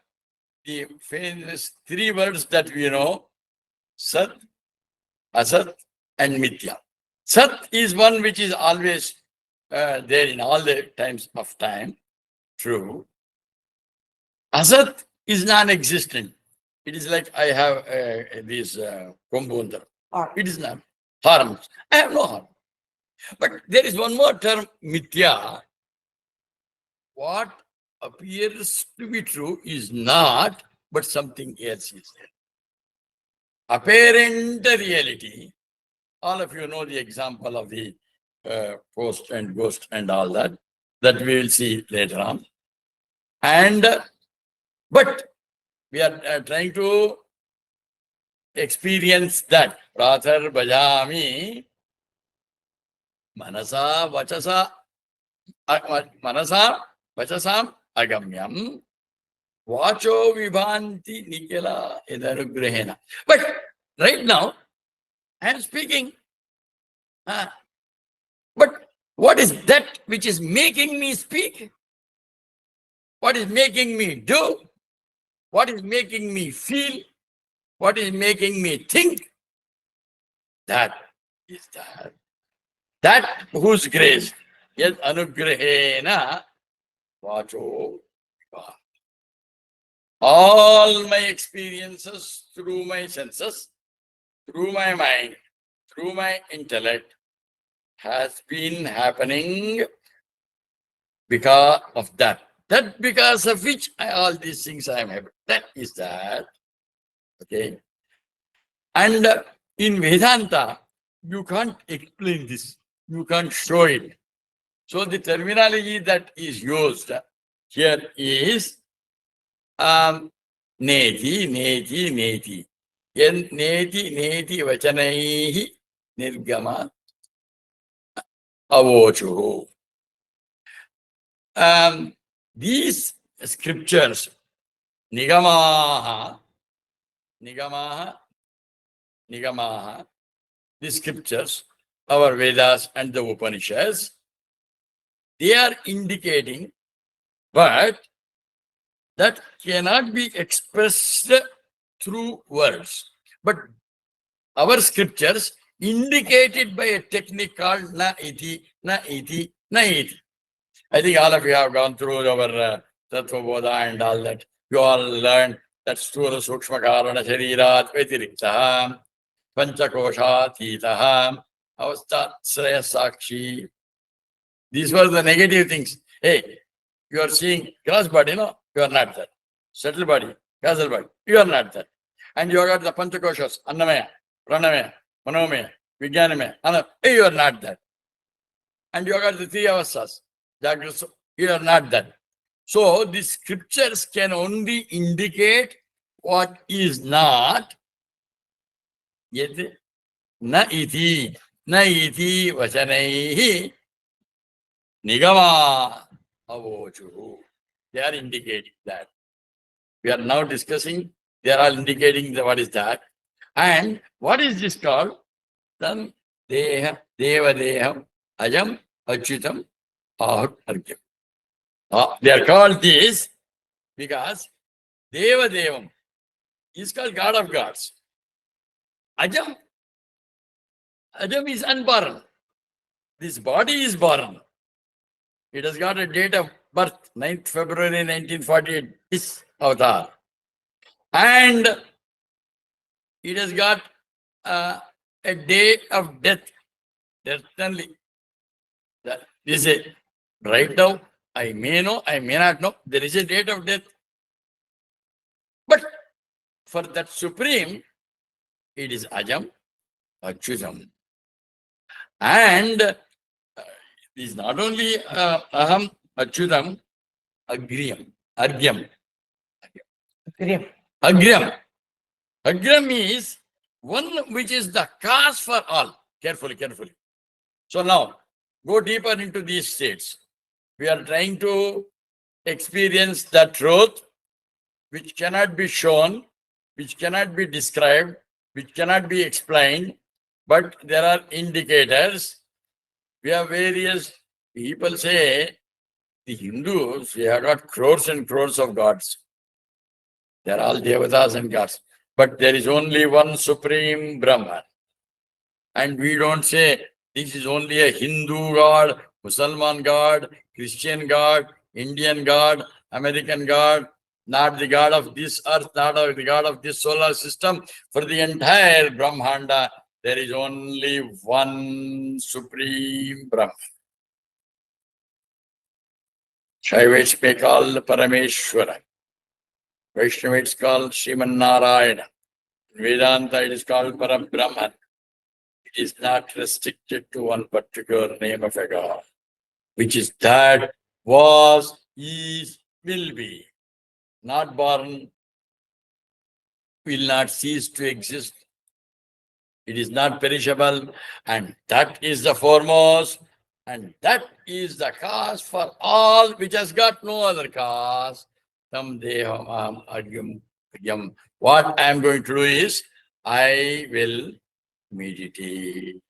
the famous three words that we know, Sat, Asat, and Mithya. Sat is one which is always there in all the times of time, true. Asat is non-existent. It is like I have this Kumbundar. It is not harm. I have no harm. But there is one more term, Mithya. What appears to be true is not, but something else is there. Apparent reality, all of you know the example of the ghost and ghost and all that we will see later on. And, but we are trying to experience that. Pratar Bhajami, Manasa Vachasam Agamyam, Vacho Vibhanti Nikela Edarugrahena. But right now, I am speaking. But what is that which is making me speak? What is making me do? What is making me feel? What is making me think? That is that. That whose grace, yad anugrahena vacho. All my experiences through my senses, through my mind, through my intellect has been happening because of that. That because of which all these things I am able. That is that. Okay. And in Vedanta, you can't explain this. You can't show it. So the terminology that is used here is neti, neti, neti. Yen neti, neti vachanaihi nirgama avochuhu. These scriptures, nigamaha, Nigamaha, the scriptures, our Vedas and the Upanishads, they are indicating, but that cannot be expressed through words. But our scriptures indicated by a technique called na iti, na iti, na iti. I think all of you have gone through our Tattva Bodha and all that. You all learned that Sthula Sukshma Karana Sharirat Vetiriktaha, Panchakoshatitaha, Avasthatsraya Sakshi. These were the negative things. Hey, you are seeing gross body, no? You are not that. Subtle body, causal body, you are not that. And you got the Panchakoshas, Annamaya, Pranamaya, Manomaya, Vijnanamaya, hey, you are not that. And you got the three avasthas, Jagrata, you are not that. So the scriptures can only indicate what is not, yet na iti vachanaihi nigama avochu. They are indicating that. We are now discussing, they are all indicating what is that. And what is this called? Then Deha, Deva Deham, Ajam, Achutam, Ahut Argyam. They are called this because Deva Devam is called God of gods. Ajam is unborn. This body is born. It has got a date of birth, 9th February 1948, this avatar. And it has got a day of death, certainly. This is it. Right now, I may know, I may not know, there is a date of death. But for that supreme, it is Ajam, Achyutam. And it is not only Aham, Achyutam, Agryam, Argyam. Agryam. Agryam is one which is the cause for all. Carefully. So now, go deeper into these states. We are trying to experience the truth which cannot be shown, which cannot be described, which cannot be explained, but there are indicators. We have various people say, the Hindus, they have got crores and crores of gods. They are all devatas and gods. But there is only one supreme Brahman. And we don't say this is only a Hindu god, Muslim god, Christian god, Indian god, American god, not the god of this earth, not the god of this solar system. For the entire Brahmanda, there is only one supreme Brahman. Shaivites may call Parameshwara. Vaishnavites call Sriman Narayana. Vedanta, it is called Parabrahman. It is not restricted to one particular name of a god, which is that, was, is, will be. Not born, will not cease to exist. It is not perishable, and that is the foremost, and that is the cause for all, which has got no other cause. Tam deham agyam. What I am going to do is, I will meditate.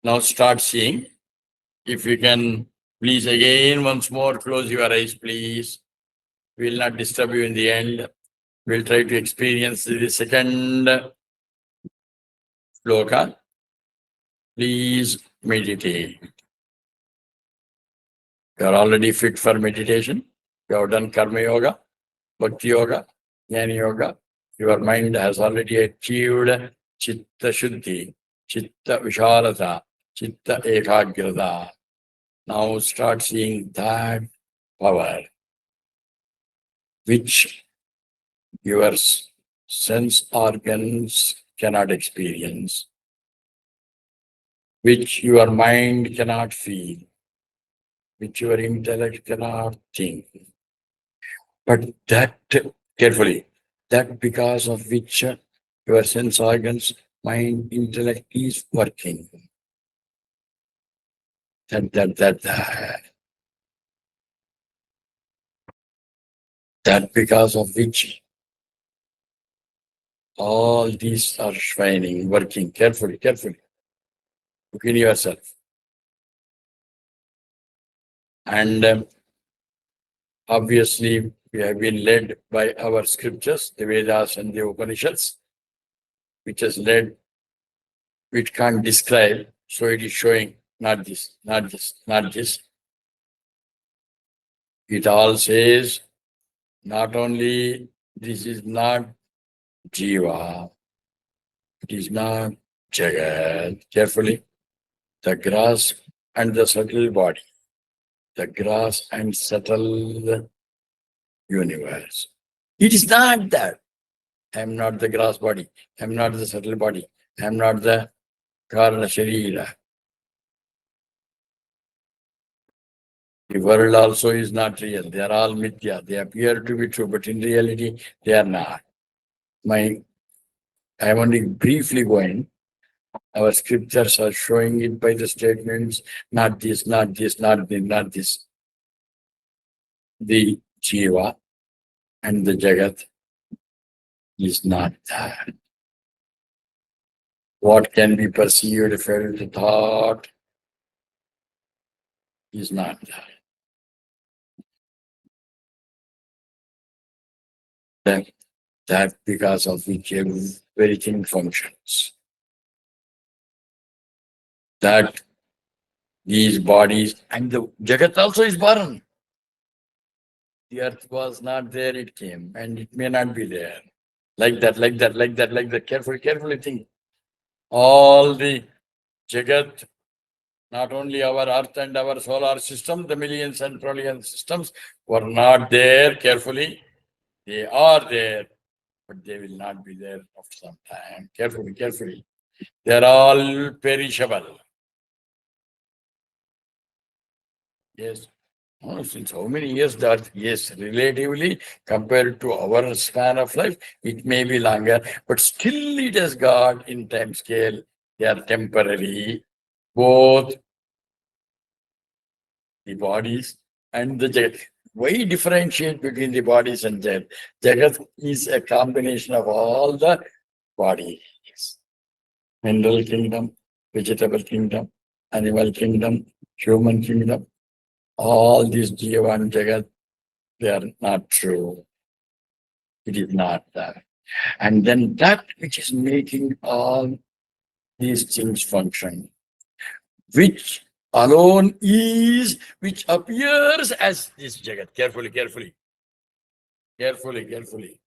Now start seeing. If you can, please again, once more, close your eyes, please. We will not disturb you in the end. We'll try to experience the second sloka. Please meditate. You are already fit for meditation. You have done Karma Yoga, Bhakti Yoga, Jnana Yoga. Your mind has already achieved Chitta Shuddhi, Chitta Visharata, Chitta Ekagrata. Now start seeing that power which your sense organs cannot experience, which your mind cannot feel, which your intellect cannot think. But that, carefully, that because of which your sense organs, mind, intellect is working. That because of which All these are shining, working carefully, carefully. Look in yourself. And obviously, we have been led by our scriptures, the Vedas and the Upanishads, which has led, which can't describe. So it is showing not this, not this, not this. It all says not only this is not Jiva, it is not Jagat. Carefully, the grass and the subtle body, the grass and subtle universe. It is not that. I am not the grass body. I am not the subtle body. I am not the Karna Sharira. The world also is not real. They are all mithya. They appear to be true, but in reality, they are not. I am only briefly going. Our scriptures are showing it by the statements, not this, not this, not this, not this. The Jiva and the Jagat is not that. What can be perceived, felt, thought is not that. That because of which everything functions. That these bodies and the Jagat also is born. The earth was not there, it came, and it may not be there. Like that, like that, like that, like that. Carefully, carefully think. All the Jagat, not only our earth and our solar system, the millions and trillion systems were not there. Carefully, they are there, but they will not be there after some time. Carefully, carefully. They are all perishable. Yes. Oh, since how many years that, yes, relatively compared to our span of life, it may be longer, but still it has got in time scale, they are temporary, both the bodies and the Jagat. Why differentiate between the bodies and Jagat? Jagat is a combination of all the bodies. Mineral kingdom, vegetable kingdom, animal kingdom, human kingdom. All these Jiva and Jagat, they are not true. It is not that. And then that which is making all these things function, which alone is, which appears as this Jagat. Carefully, carefully. Carefully, carefully.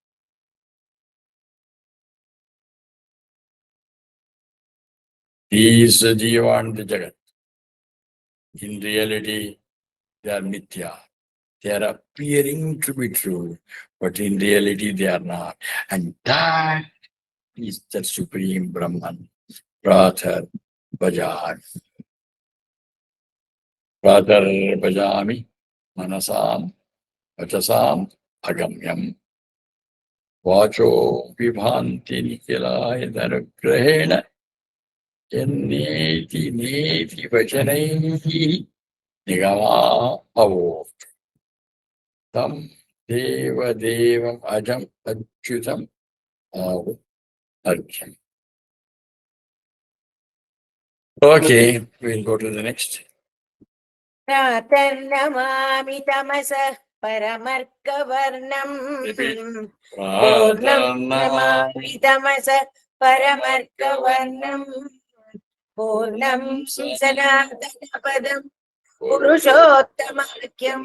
These Jiva and the Jagat. In reality, they are mithya. They are appearing to be true, but in reality, they are not. And that is the Supreme Brahman. Pratah Bhajan. Pratah Bhajami Manasam Vachasam Agamyam. Vacho Vibhanti Nikilaya Dhanugrahena Neti Neti Vachanaihi Nigama Avo. Tam Deva Devam Ajam Achyutam Avo Arjam. Okay, we'll go to the next. Pratannamami tamasa paramarkavarnam. Purnamnamami tamasa paramarkavarnam. Purnam sanatanapadam purushottamākyam.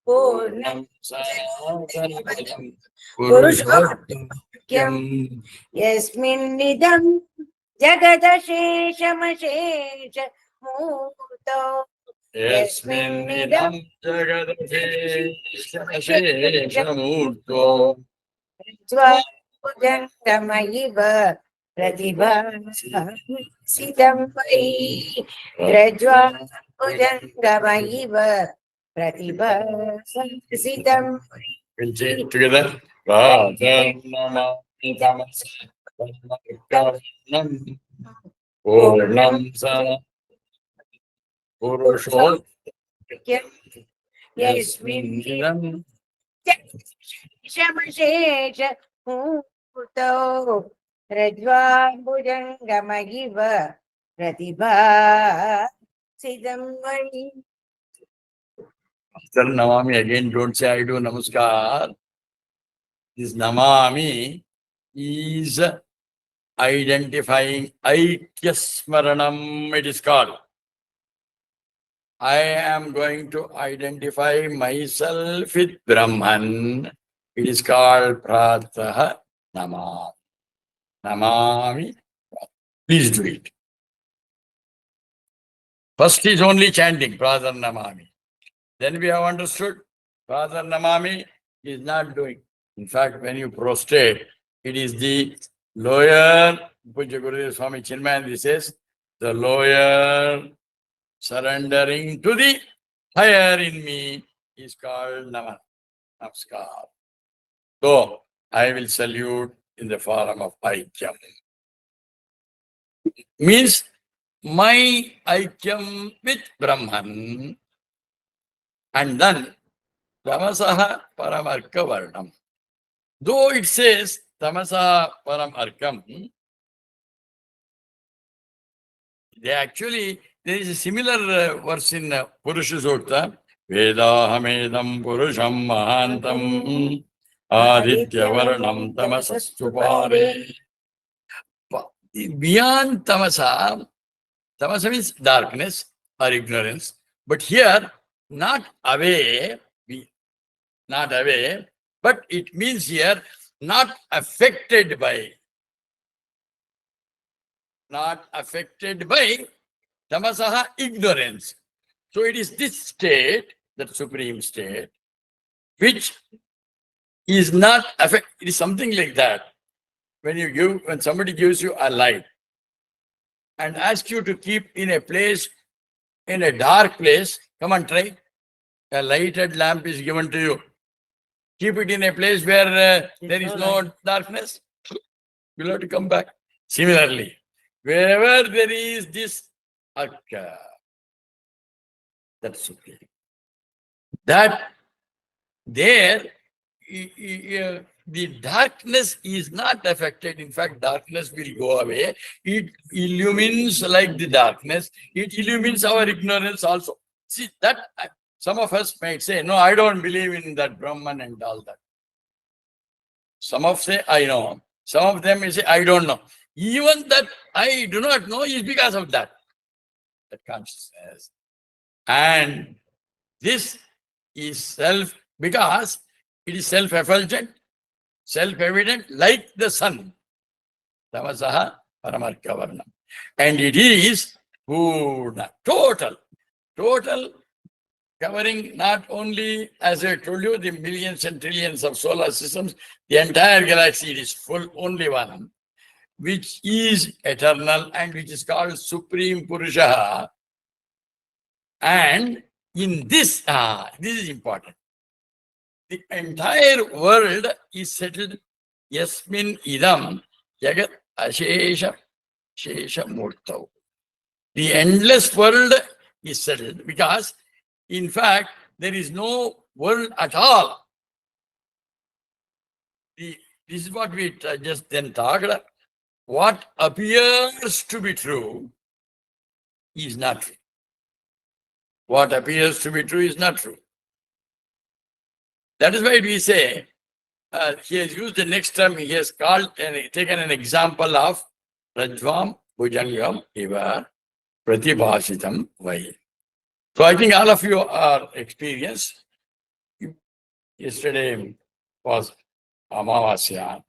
Purnam sanatanapadam purushottamākyam. Yasminnidam jagadasheshamashesha murto. Yasminnidam jagadasheshamurto Rajvapudantamayiva pratibhasitam vai. Rajvapudantamayiva pratibhasitam vai. We'll say it together. Pratannamami tamasa paramarkavarnam. Purnam sana purushottamākyam. Yasminnidam Shamashesha Puto Rajvambujangamayiva Pratibha Sidamvai. After Namami, again, don't say I do Namaskar. This Namami is identifying Aikya Smaranam, it is called. I am going to identify myself with Brahman. It is called Pratah Namami. Namami. Please do it. First is only chanting, Pratah Namami. Then we have understood Pratah Namami is not doing. In fact, when you prostrate, it is the lower, Puja Gurudev Swami Chinmayananda says, the lower surrendering to the higher in me is called Namaskar. So, I will salute in the form of Aikyam. Means my Aikyam with Brahman, and then Tamasaha Paramarka Varnam. Though it says Tamasaha Paramarkam, there is a similar verse in Purusha Sukta. Vedahamedam Purusham Mahantam Aditya Varnam Tamasastupare. Beyond Tamasa, Tamasa means darkness or ignorance. But here, not away, but it means here not affected by tamasaha, ignorance. So it is this state, that supreme state, which is not affected. It is something like that. When somebody gives you a light and asks you to keep in a dark place, come and try. A lighted lamp is given to you. Keep it in a place where there is no darkness. You'll have to come back. Similarly, wherever there is this akka, that's okay. That there, the darkness is not affected. In fact, darkness will go away. It illumines like the darkness. It illumines our ignorance also. See, that some of us might say, no, I don't believe in that Brahman and all that. Some of say, I know. Some of them may say, I don't know. Even that I do not know is because of that consciousness. And this is because it is self-effulgent, self-evident, like the sun. Tamasaha Paramarka Varnam. And it is Purna, total, covering not only, as I told you, the millions and trillions of solar systems, the entire galaxy. It is full, only one, which is eternal and which is called Supreme Purusha. And in this is important. The entire world is settled. Yasmin idam jagat ashesha shesha murtau. The endless world is settled because, in fact, there is no world at all. This is what we just then talked about. What appears to be true is not true. What appears to be true is not true. That is why we say, he has used the next term, he has called and taken an example of Rajvam Bhujangam Iva Pratibhasitam Vai. So I think all of you are experienced. Yesterday was Amavasya.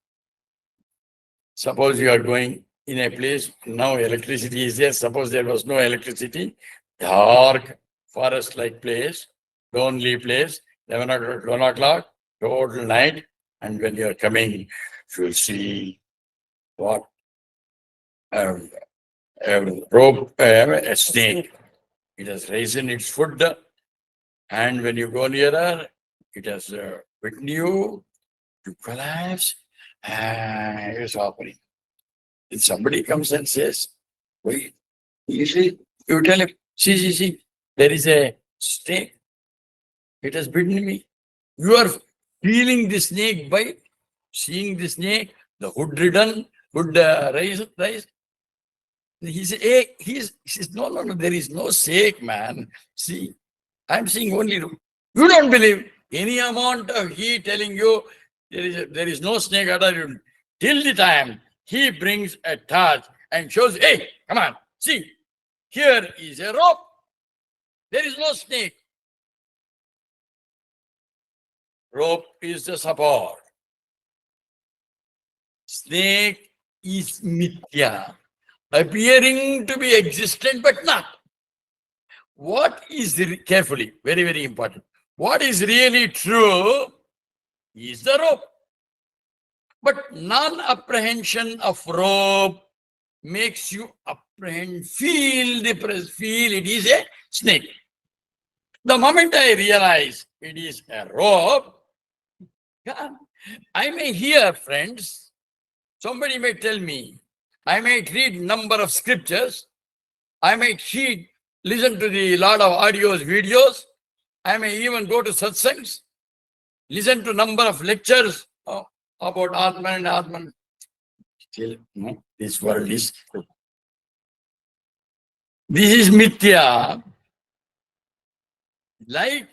Suppose you are going in a place, now electricity is there. Suppose there was no electricity, dark, forest-like place, lonely place, 11 o'clock, total night, and when you are coming, you will see what a snake. It has risen its foot, and when you go nearer, it has bitten you, you collapse, and it's offering. If somebody comes and says, wait, you tell him, see, there is a snake. It has bitten me. You are feeling the snake bite, seeing the snake, the hood ridden, hood rise. He's no, there is no snake, man. See, I'm seeing only, you don't believe any amount of he telling you there is no snake at all. Till the time he brings a torch and shows, hey, come on, see, here is a rope. There is no snake. Rope is the support. Snake is mithya, appearing to be existent but not. What is carefully, very, very important. What is really true is the rope. But non-apprehension of rope makes you apprehend, feel it is a snake. The moment I realize it is a rope, I may hear, friends, somebody may tell me, I might read number of scriptures, I might listen to the lot of audios, videos, I may even go to satsangs, listen to number of lectures about Atman and Atman. Still, no, this world is true. This is mithya. Like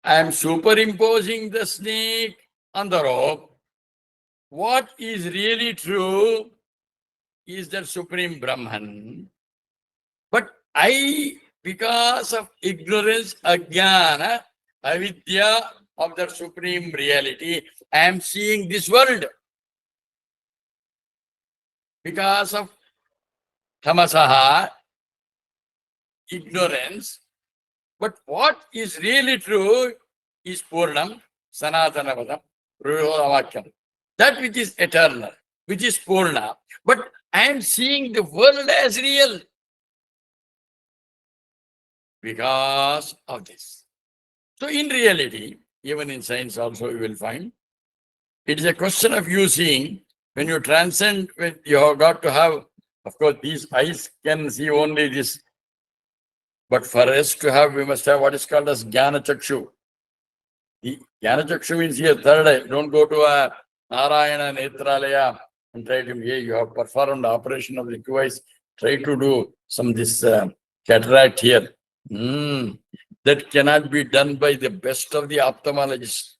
I am superimposing the snake on the rope. What is really true is the Supreme Brahman. But I, because of ignorance, ajnana, avidya of the Supreme Reality, I am seeing this world. Because of tamasaha, ignorance. But what is really true is Purnam, Sanatanavadam, Rudolavakyam. That which is eternal, which is Purna. But I am seeing the world as real because of this. So in reality, even in science also you will find, it is a question of you seeing, when you transcend, when you have got to have, of course, these eyes can see only this. But for us to have, we must have what is called as Jnana Chakshu. The Jnana Chakshu means here, third eye. Don't go to a Narayana Netralaya and try to, hey, you have performed the operation of the two eyes. Try to do this cataract here. That cannot be done by the best of the ophthalmologists.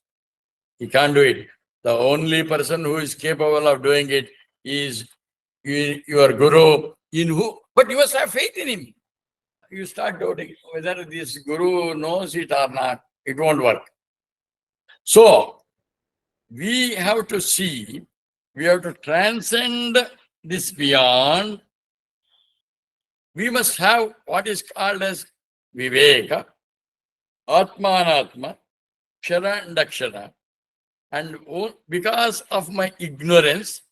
He can't do it. The only person who is capable of doing it is your guru, but you must have faith in him. You start doubting whether this guru knows it or not, it won't work. So, we have to see, we have to transcend this beyond. We must have what is called as Viveka, Atmanatma, Kshara and Akshara. And because of my ignorance,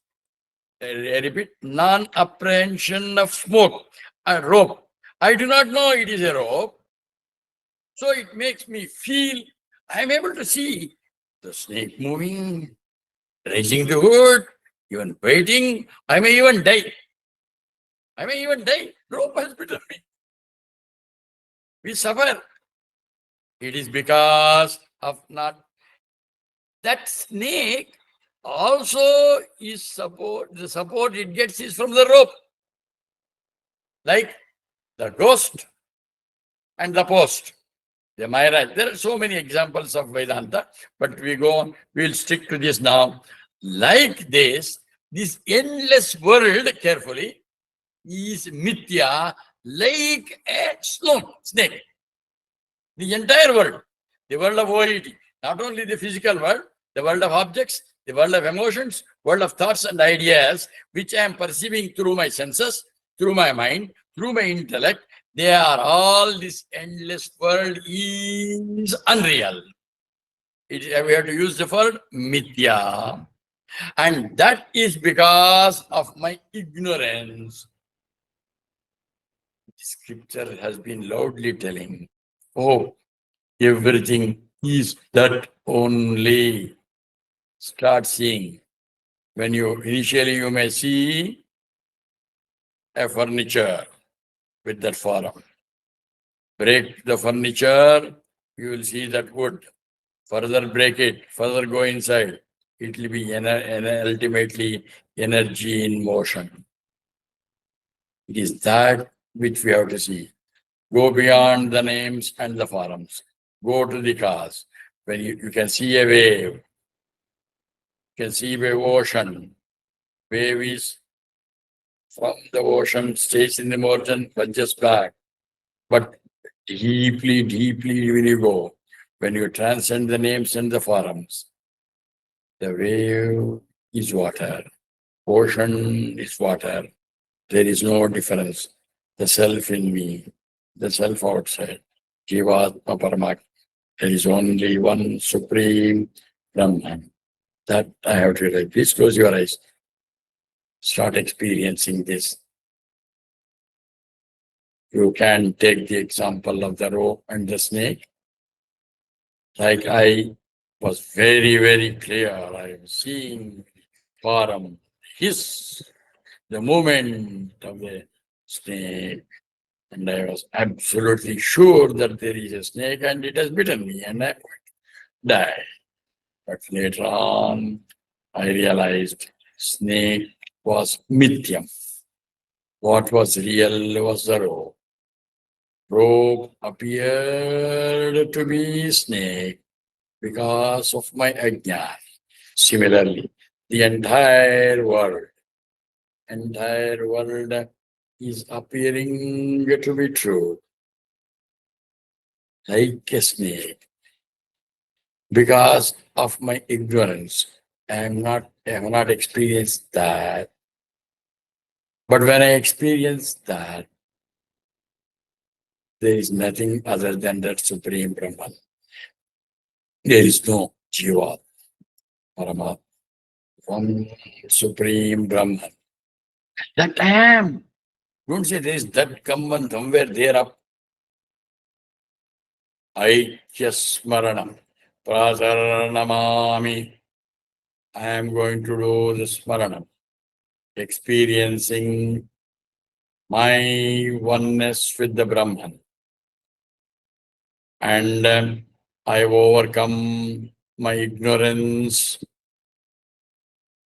I repeat, non-apprehension of smoke, a rope. I do not know it is a rope. So it makes me feel, I am able to see the snake moving, raising the hood, even waiting. I may even die. Rope has bitten me. We suffer. It is because of not. That snake also is support. The support it gets is from the rope. Like the ghost and the post. The Maharaj. There are so many examples of Vedanta, but we go on, we'll stick to this now. Like this endless world, carefully, is mithya, like a snake. The entire world, the world of OET, not only the physical world, the world of objects, the world of emotions, world of thoughts and ideas, which I am perceiving through my senses, through my mind, through my intellect, they are all, this endless world is unreal. We have to use the word mithya. And that is because of my ignorance. The scripture has been loudly telling, oh, everything is that only. Start seeing. When initially you may see a furniture with that form. Break the furniture, you will see that wood. Further break it, further go inside. it will be ultimately energy in motion. It is that which we have to see. Go beyond the names and the forms. Go to the cause. When you can see a wave, you can see a ocean. Wave is from the ocean, stays in the ocean, but just back. But deeply, deeply when you go, when you transcend the names and the forms, the wave is water, ocean is water. There is no difference. The self in me, the self outside, Jivatma Paramatma. There is only one supreme Brahman. That I have to realize. Please close your eyes. Start experiencing this. You can take the example of the rope and the snake. Like I was very, very clear. I was seeing form, the movement of the snake. And I was absolutely sure that there is a snake and it has bitten me and I died. But later on, I realized snake was mithyam. What was real was the rope. Rope appeared to be snake because of my ajnana. Similarly, the entire world is appearing to be true, like a snake. Because of my ignorance, I have not experienced that. But when I experience that, there is nothing other than that Supreme Brahman. There is no Jiva, Paramatma, one Supreme Brahman. That I am. Don't say there is that Kamman somewhere there up. Aikyasmaranam, Prasaranamami. I am going to do the Smaranam, experiencing my oneness with the Brahman. And I overcome my ignorance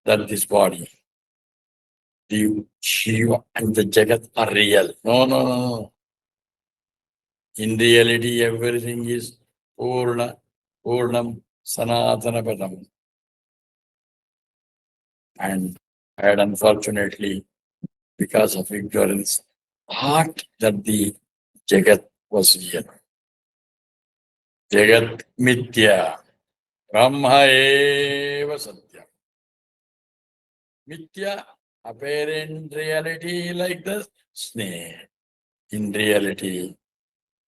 that this body, the Shiva and the Jagat are real. No, no, no, no. In reality, everything is Purnam, Sanatana Padam. And I had unfortunately, because of ignorance, thought that the Jagat was real. Jagat Mithya, Brahma eva Satya. Mithya, apparent reality like the snake. In reality,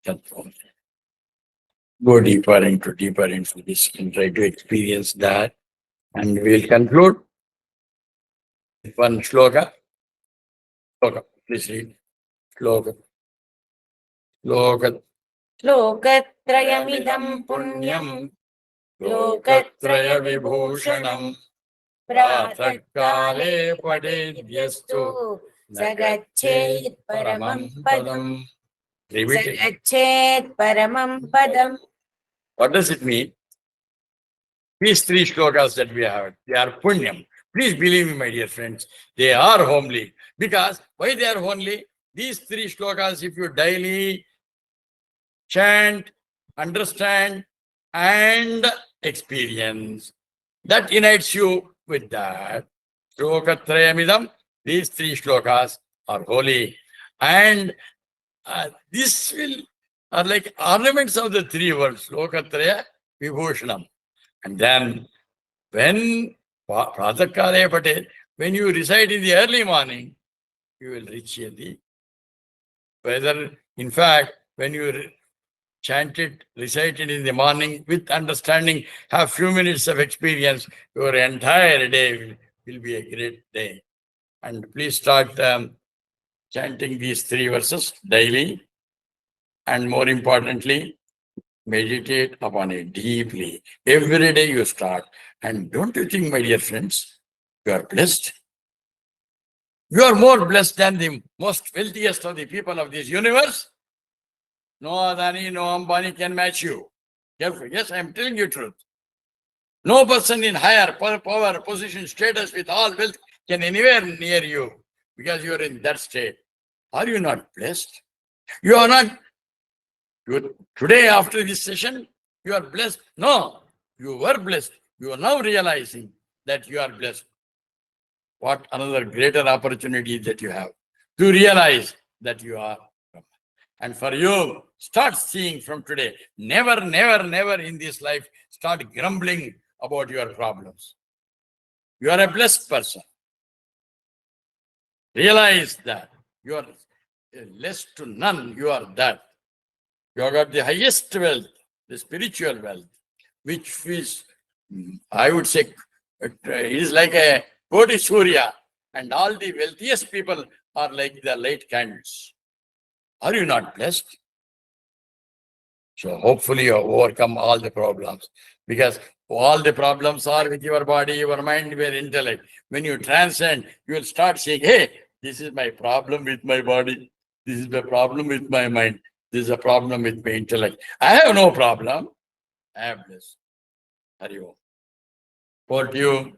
that only. Go deeper into this and try to experience that. And we'll conclude with one shloka. Shloka, please read. Shloka. Shloka. लोकत्रयमिदं पुण्यं लोकत्रयविभूषणं प्रातःकाले पठेद्यस्तु स गच्छेत् परमं पदम् गच्छेत् परमं पदम्. What does it mean? These three shlokas that we have, they are punyam. Please believe me, my dear friends, they are homely. Because why they are homely? These three shlokas, if you daily chant, understand, and experience, that unites you with that. Shlokatrayamidam, these three shlokas are holy. And this are like ornaments of the three words, Lokatraya Vibhushanam. And then when Pratah Pate, when you recite in the early morning, you will reach the whether, in fact, when you chant it, recite it in the morning with understanding, have few minutes of experience, your entire day will be a great day. And please start chanting these three verses daily. And more importantly, meditate upon it deeply. Every day you start. And don't you think, my dear friends, you are blessed? You are more blessed than the most wealthiest of the people of this universe. No Adani, no Ambani can match you. Careful. Yes, I am telling you truth. No person in higher power, position, status with all wealth can anywhere near you because you are in that state. Are you not blessed? You are not. Today, after this session, you are blessed. No, you were blessed. You are now realizing that you are blessed. What another greater opportunity that you have to realize that you are. And for you, start seeing from today. Never, never, never in this life start grumbling about your problems. You are a blessed person. Realize that you are less to none. You are that. You have got the highest wealth, the spiritual wealth, which is, I would say, it is like a Koti Surya, and all the wealthiest people are like the light candles. Are you not blessed? So hopefully you overcome all the problems, because all the problems are with your body, your mind, your intellect. When you transcend, you will start saying, hey, this is my problem with my body. This is the problem with my mind. This is a problem with my intellect. I have no problem. I am blessed. Hari Om. Over to you.